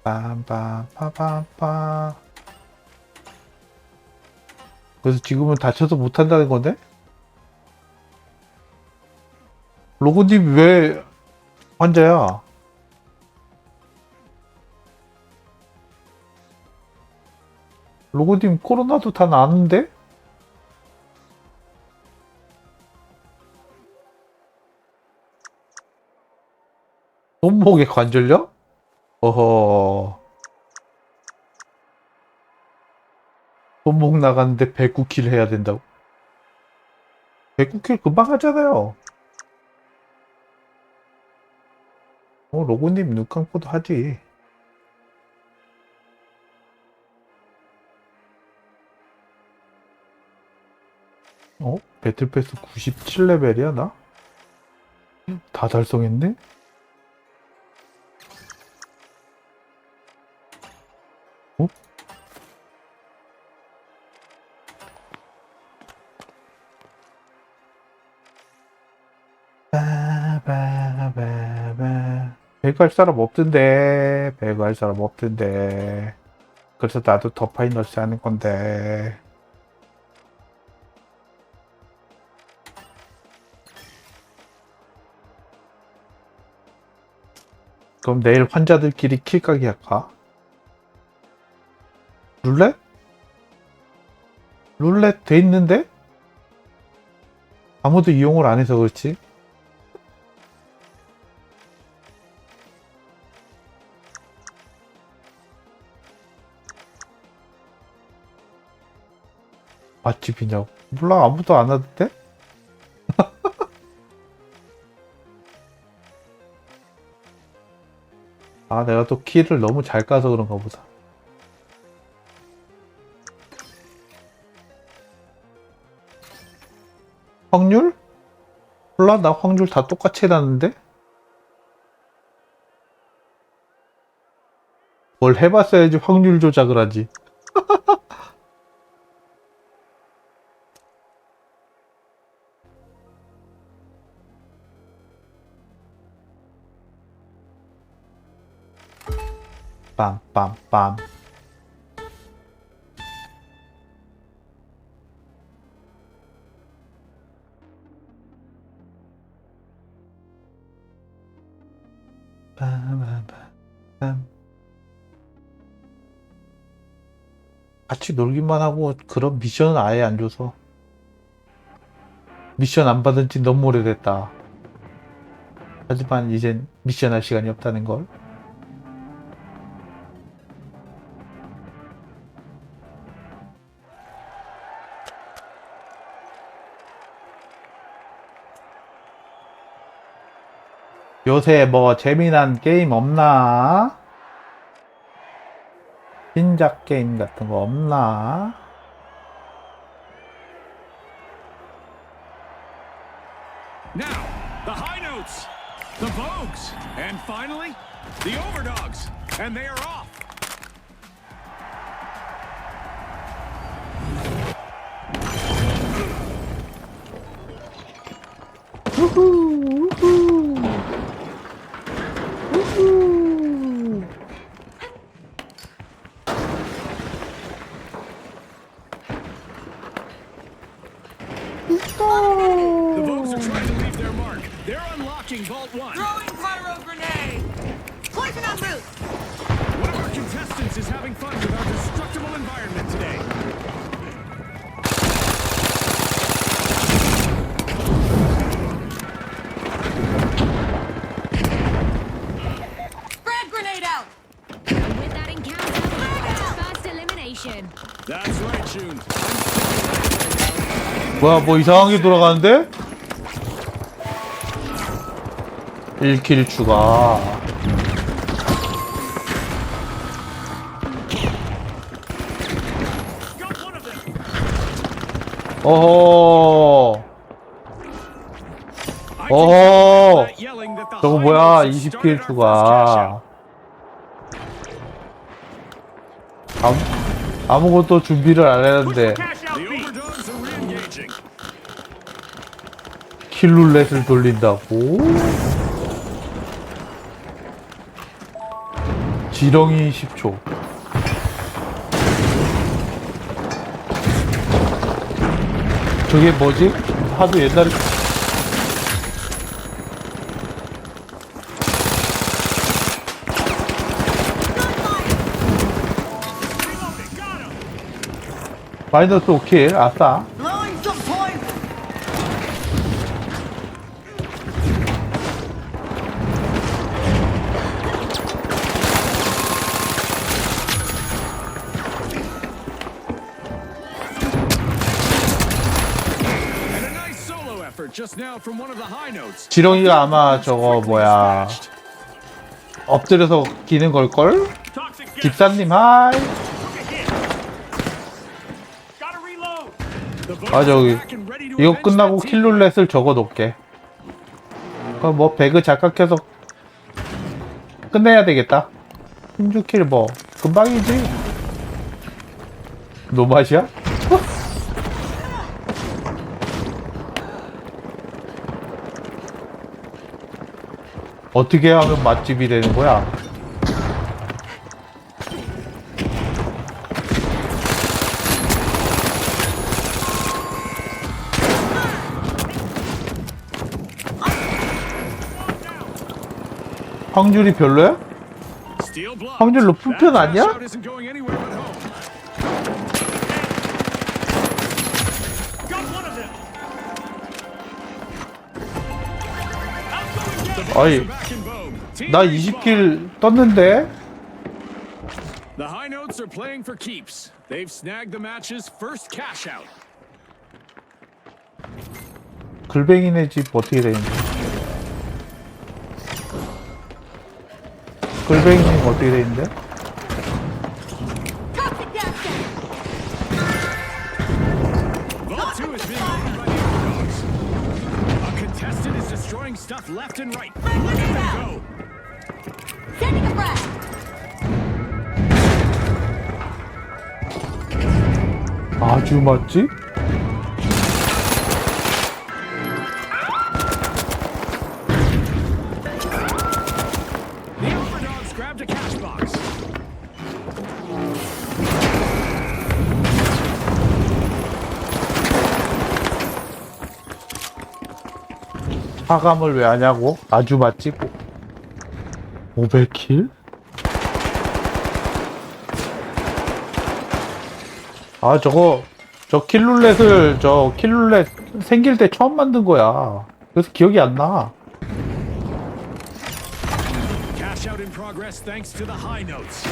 빰빰빠빰빠. 그래서 지금은 다쳐서 못한다는 건데? 로고님 왜 환자야? 로고님 코로나도 다 나았는데? 손목에 관절염? 어허. 손목 나갔는데 109킬 해야 된다고? 109킬 금방 하잖아요. 로고님 눈 감고도 하지. 배틀패스 97레벨이야, 나? 다 달성했네? 어? 바바바바. 배그 할 사람 없던데. 배그 할 사람 없던데. 그래서 나도 더 파이널스 하는 건데. 그럼 내일 환자들끼리 킬각이 할까? 룰렛? 룰렛 돼 있는데? 아무도 이용을 안 해서 그렇지? 맛집이냐고. 몰라, 아무도 안 하던데? 아, 내가 또 키를 너무 잘 까서 그런가 보다. 확률? 몰라, 나 확률 다 똑같이 해놨는데? 뭘 해봤어야지 확률 조작을 하지. 빰빰빰. 빰빰빰. 같이 놀기만 하고 그런 미션은 아예 안 줘서. 미션 안 받은 지 너무 오래됐다. 하지만 이젠 미션 할 시간이 없다는 걸. 요새 뭐 재미난 게임 없나? 신작 게임 같은 거 없나? Now, the high notes, the Vogues, and finally, the Overdogs. And they are off. The Vogues are trying to leave their mark. They're unlocking Vault 1. Throwing pyro grenade! Poison en route! One of our contestants is having fun with our destructible environment today. Frag grenade out! And with that encounter, first elimination. That's right, June. 뭐야, 뭐 이상하게 돌아가는데? 1킬 추가. Got one of them. 어허. I Oh. can tell by that yelling that the 저거 high 뭐야, notes have 20킬 started our first cash out. 추가. 아무것도 준비를 안 했는데 Cash out The B. Overdogs are re-engaging. 킬룰렛을 돌린다고? 지렁이 10초. 저게 뭐지? 하도 옛날에 Reloading. Got him. 마이너스 5킬. 아싸. Blowing some poison! And a nice solo effort just now from one of the high notes. 지렁이가 아마 저거 뭐야 엎드려서 기는 걸걸? Toxic gas. 집사님 하이. Took a hit. Gotta reload. The Vogues 아 are 저기 back and ready to 이거 avenge 끝나고 that team. 킬룰렛을 적어 놓을게. 그럼 뭐 배그 작각해서 끝내야 되겠다. 16킬 뭐 금방이지. 노맛이야? 어떻게 하면 맛집이 되는 거야? 확률이 별로야? Steel blocked. 확률 높은 That 편 아니야? cash out isn't going anywhere but home. Got one of them. Outgoing gas. 아이, Back in vogue. Team 나 respawn. 20킬 떴는데? The high notes are playing for keeps. They've snagged the match's first cash out. 글뱅이네 집 어떻게 되는지. 글뱅이님 어떻게 되는데? Toxic gas tank! Vault 2 is being opened by the Overdogs. A contestant is destroying stuff left and right. Look at them go. Sending a frag! 아주 맛집? The Overdogs grabbed a cash box. 하감을 왜 하냐고? 아주 맛집? 500킬? 아, 저 킬룰렛 생길 때 처음 만든 거야. 그래서 기억이 안 나. Cash out in progress thanks to the high notes.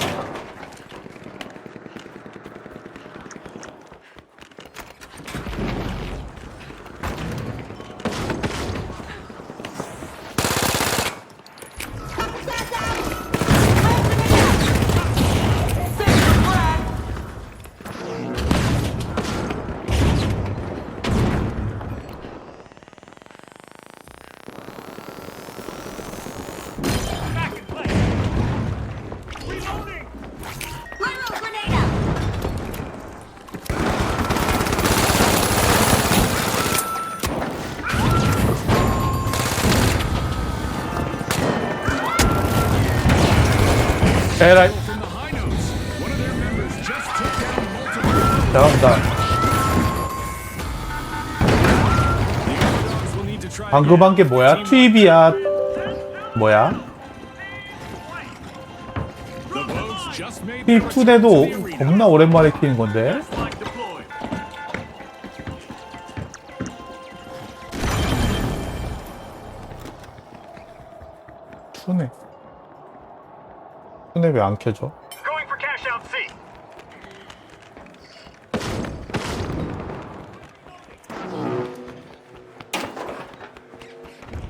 Back in place. Reloading. Pyro grenade out! 에라이, From the high notes, one of their members just took down multiple. 잘한다. The underdogs will need to try 방금 again. 한 게 뭐야? Team 투입이야? 뭐야? The Vogues just made 투입 their 투대도 return to the arena. 겁나 오랜만에 키는 건데? Like deployed. 투네 왜 안 켜져? Going for cash out C.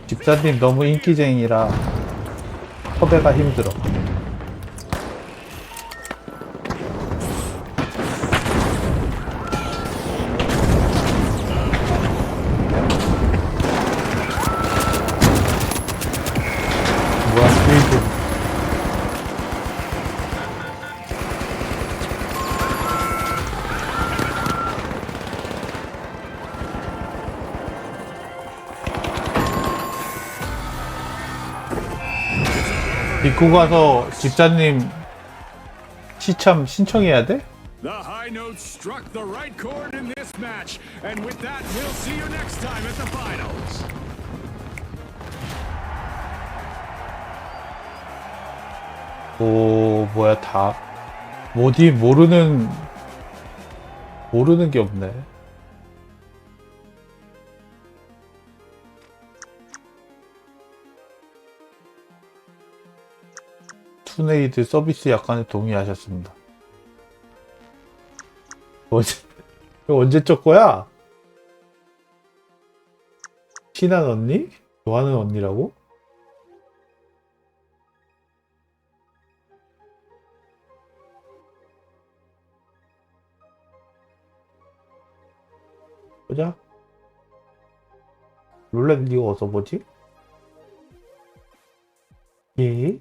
집사님 너무 인기쟁이라 섭외가 힘들어. 뭐야, 스웨이드. 입고 가서 집사님 시참 신청해야 돼? The high notes struck the right chord in this match, and with that, we'll see you next time at the finals. 오, 뭐야, 다 모르는 게 없네. 투네이드 서비스 약관에 동의하셨습니다. 이거 언제 적 거야? 친한 언니? 좋아하는 언니라고? 보자. 룰렛 이거 어디서 보지? 예?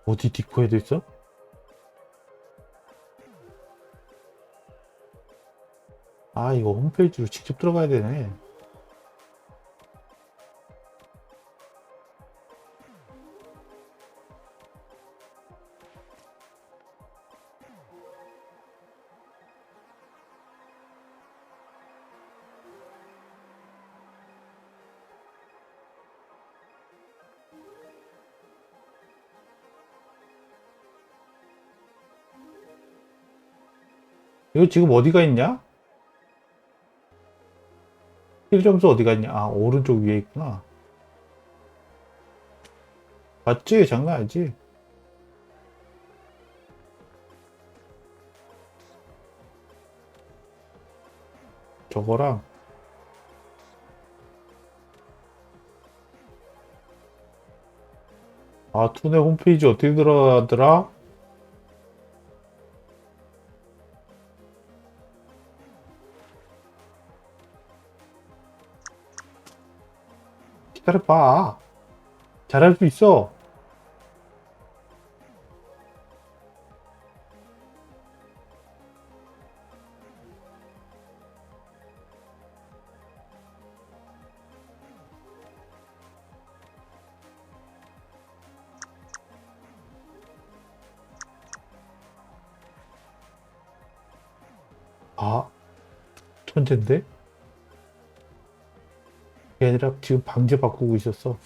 어디 디코에도 있어? 아, 이거 홈페이지로 직접 들어가야 되네. 이거 지금 어디가 있냐? 힐 점수 어디가 있냐? 아, 오른쪽 위에 있구나. 맞지? 장난 아니지? 저거랑 아, 투네 홈페이지 어떻게 들어가더라? 기다려봐. 잘할 수 있어. 천재인데? 그게 아니라 지금 방제 바꾸고 있었어.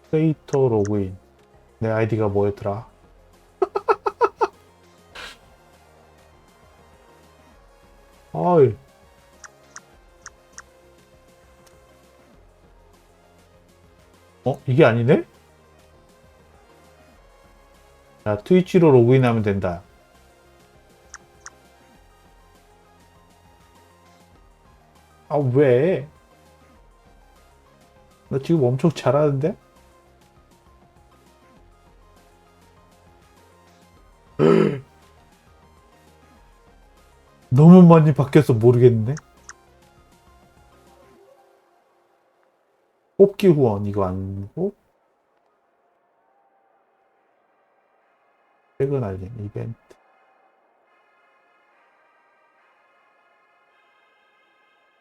크리에이터 로그인. 내 아이디가 뭐였더라? 어이. 이게 아니네? 야, 트위치로 로그인하면 된다. 아, 왜? 나 지금 엄청 잘하는데? 너무 많이 바뀌어서 모르겠네. 뽑기 후원 이거 아니고 최근 알림 이벤트.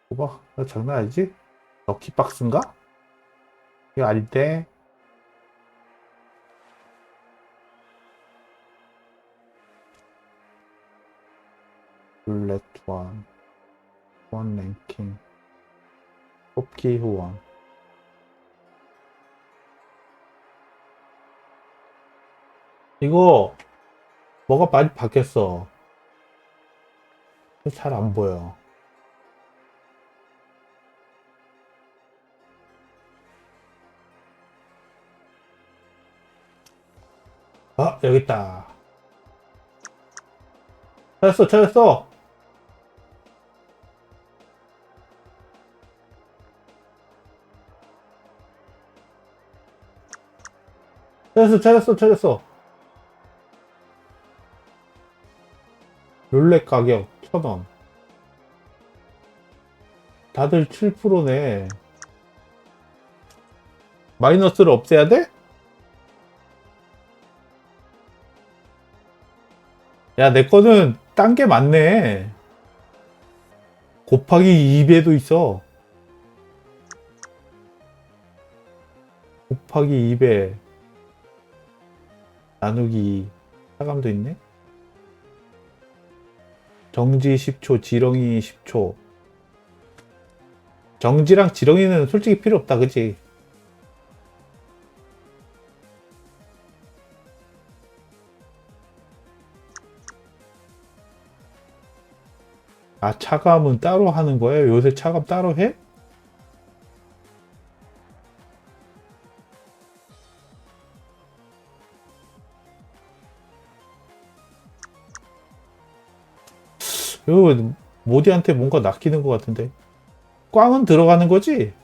오바, 나 장난 아니지? 럭키박스인가? 이거 아닌데. 룰렛 원 랭킹 뽑기 후원. 이거 뭐가 많이 바뀌었어. 잘 안 보여. 아, 여기 있다. 찾았어, 찾았어. 찾았어. 룰렛 가격 1,000원. 다들 7%네. 마이너스를 없애야 돼? 야, 내 거는 딴 게 많네. 곱하기 2배도 있어. 곱하기 2배. 나누기 차감도 있네. 정지 10초, 지렁이 10초. 정지랑 지렁이는 솔직히 필요 없다, 그치? 아, 차감은 따로 하는 거예요? 요새 차감 따로 해? 이거 모디한테 뭔가 낚이는 것 같은데. 꽝은 들어가는 거지?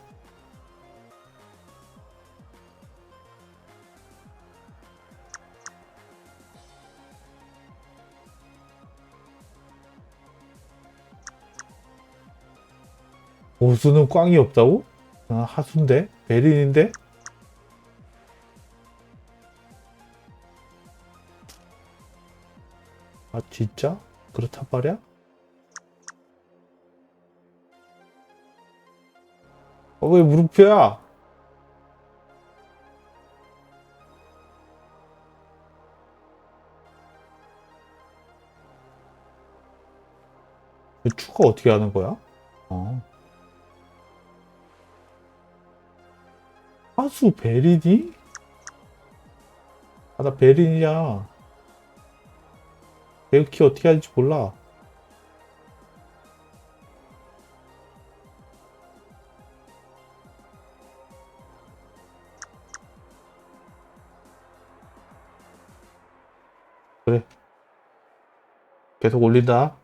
보수는 꽝이 없다고? 아, 하수인데? 베린인데? 아, 진짜? 그렇단 말이야? 왜 물음표야? 추가 어떻게 하는 거야? 하수 베린이? 아, 나 베린이야. 배우키 어떻게 하는지 몰라. 그래. 계속 올린다.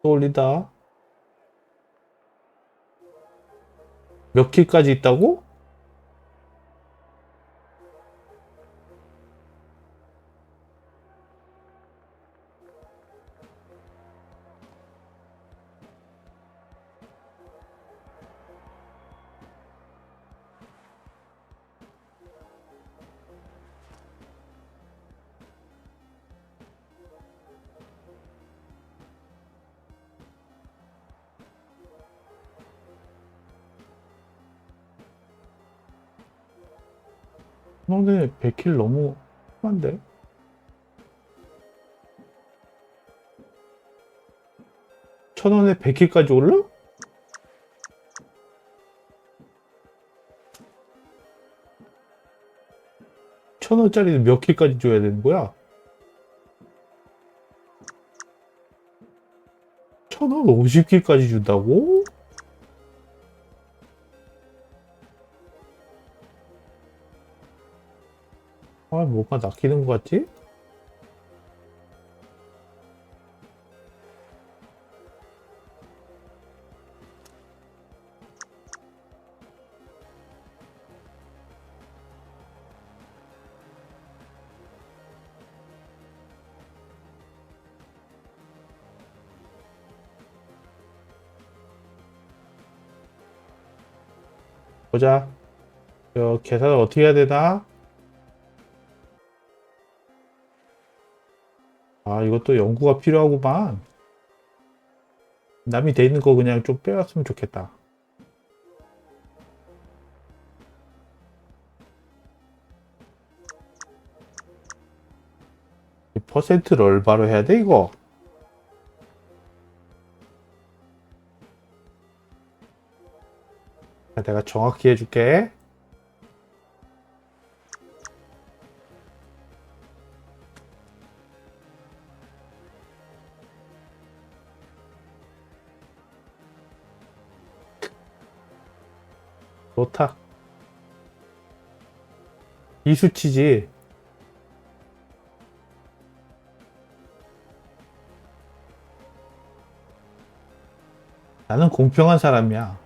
또 올린다. 몇 킬까지 있다고? 너네 100킬 너무 심한데? 천원에 100킬까지 올라? 천원짜리는 몇 킬까지 줘야 되는 거야? 1000원 50킬까지 준다고? 아, 뭐가 낚이는 것 같지? 보자. 계산을 어떻게 해야 되나? 아, 이것도 연구가 필요하구만. 남이 돼 있는 거 그냥 좀 빼왔으면 좋겠다. 이 퍼센트를 얼마로 해야 돼, 이거? 자, 내가 정확히 해줄게. 좋다. 이 수치지. 나는 공평한 사람이야.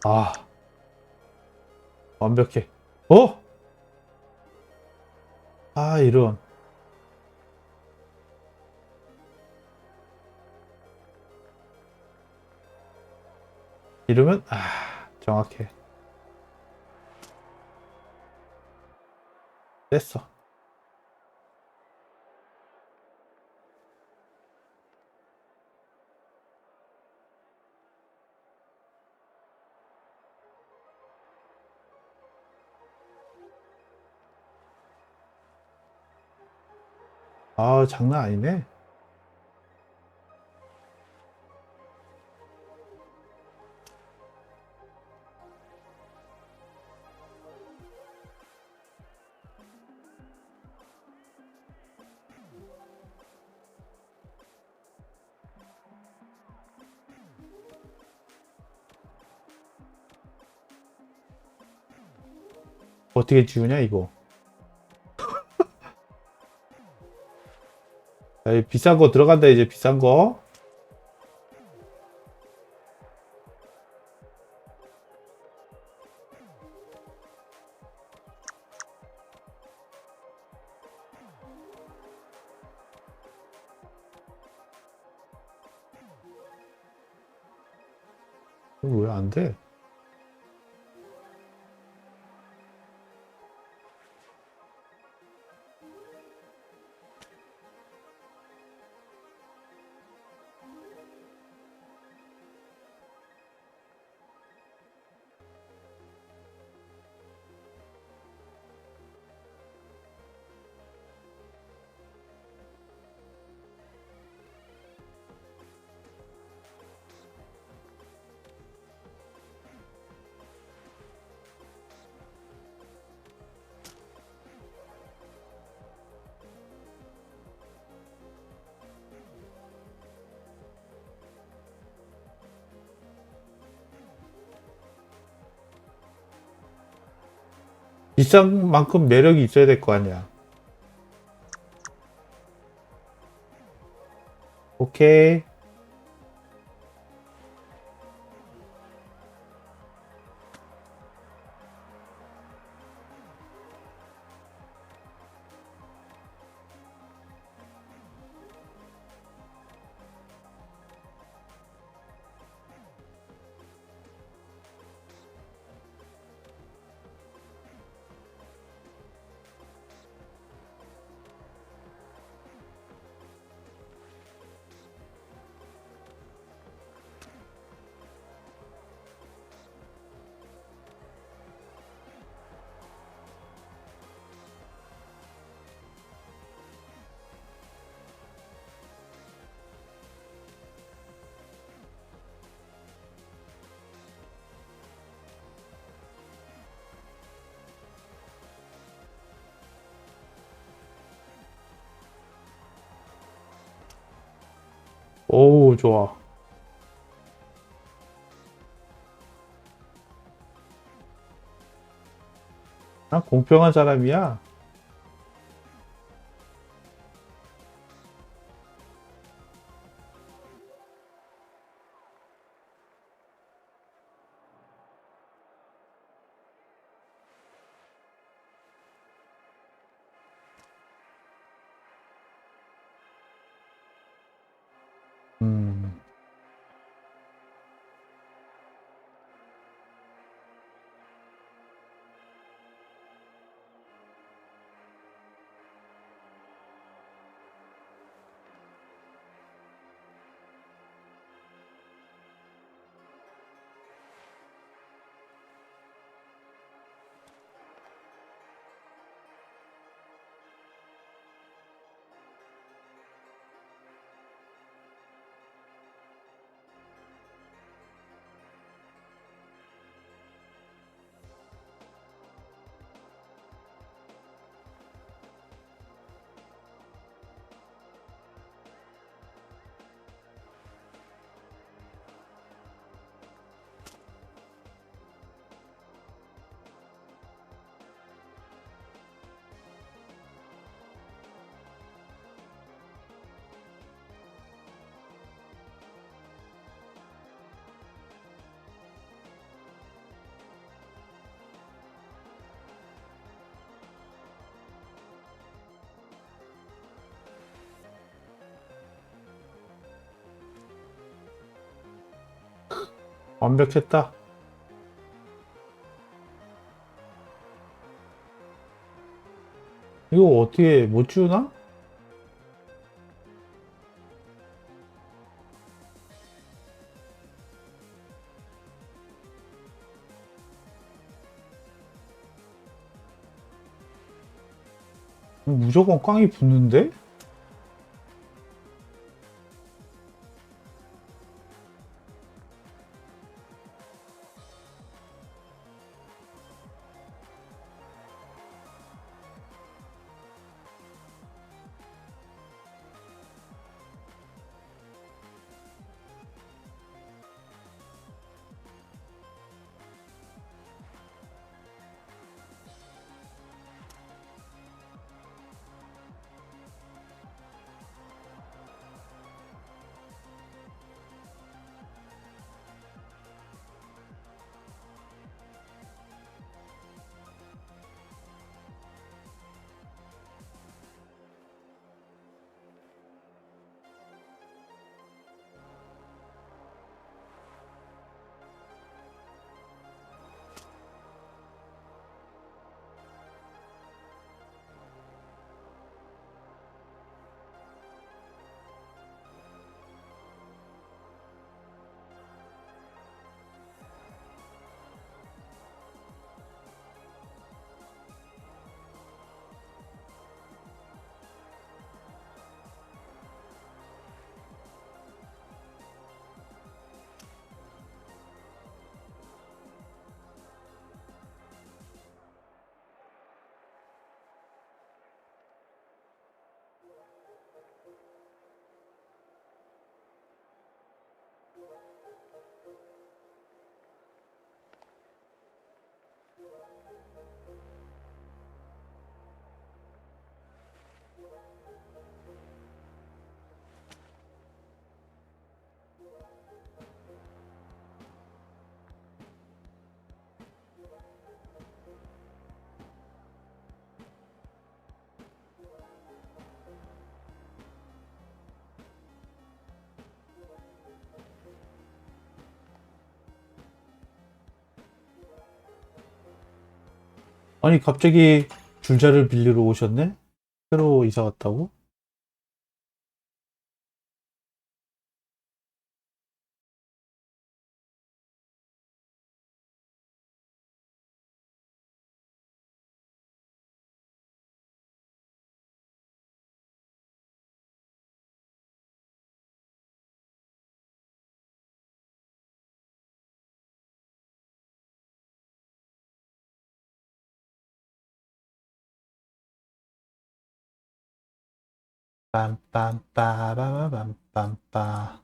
아, 완벽해. 어? 아, 이런. 이러면, 정확해. 됐어. 아, 장난 아니네. 어떻게 지우냐, 이거. 자, 이 비싼 거 들어간다, 이제 비싼 거. 왜 안 돼? 비싼 만큼 매력이 있어야 될 거 아니야. 오케이. 오, 좋아. 난 공평한 사람이야. 음. 완벽했다. 이거 어떻게 못 지우나? 무조건 꽝이 붙는데? 아니, 갑자기 줄자를 빌리러 오셨네? 새로 이사 왔다고? 빰빰빠바바밤빰빠.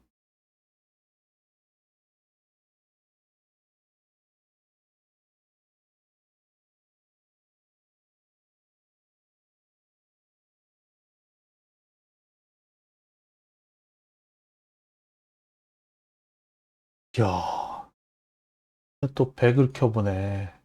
이야, 또 백을 켜보네.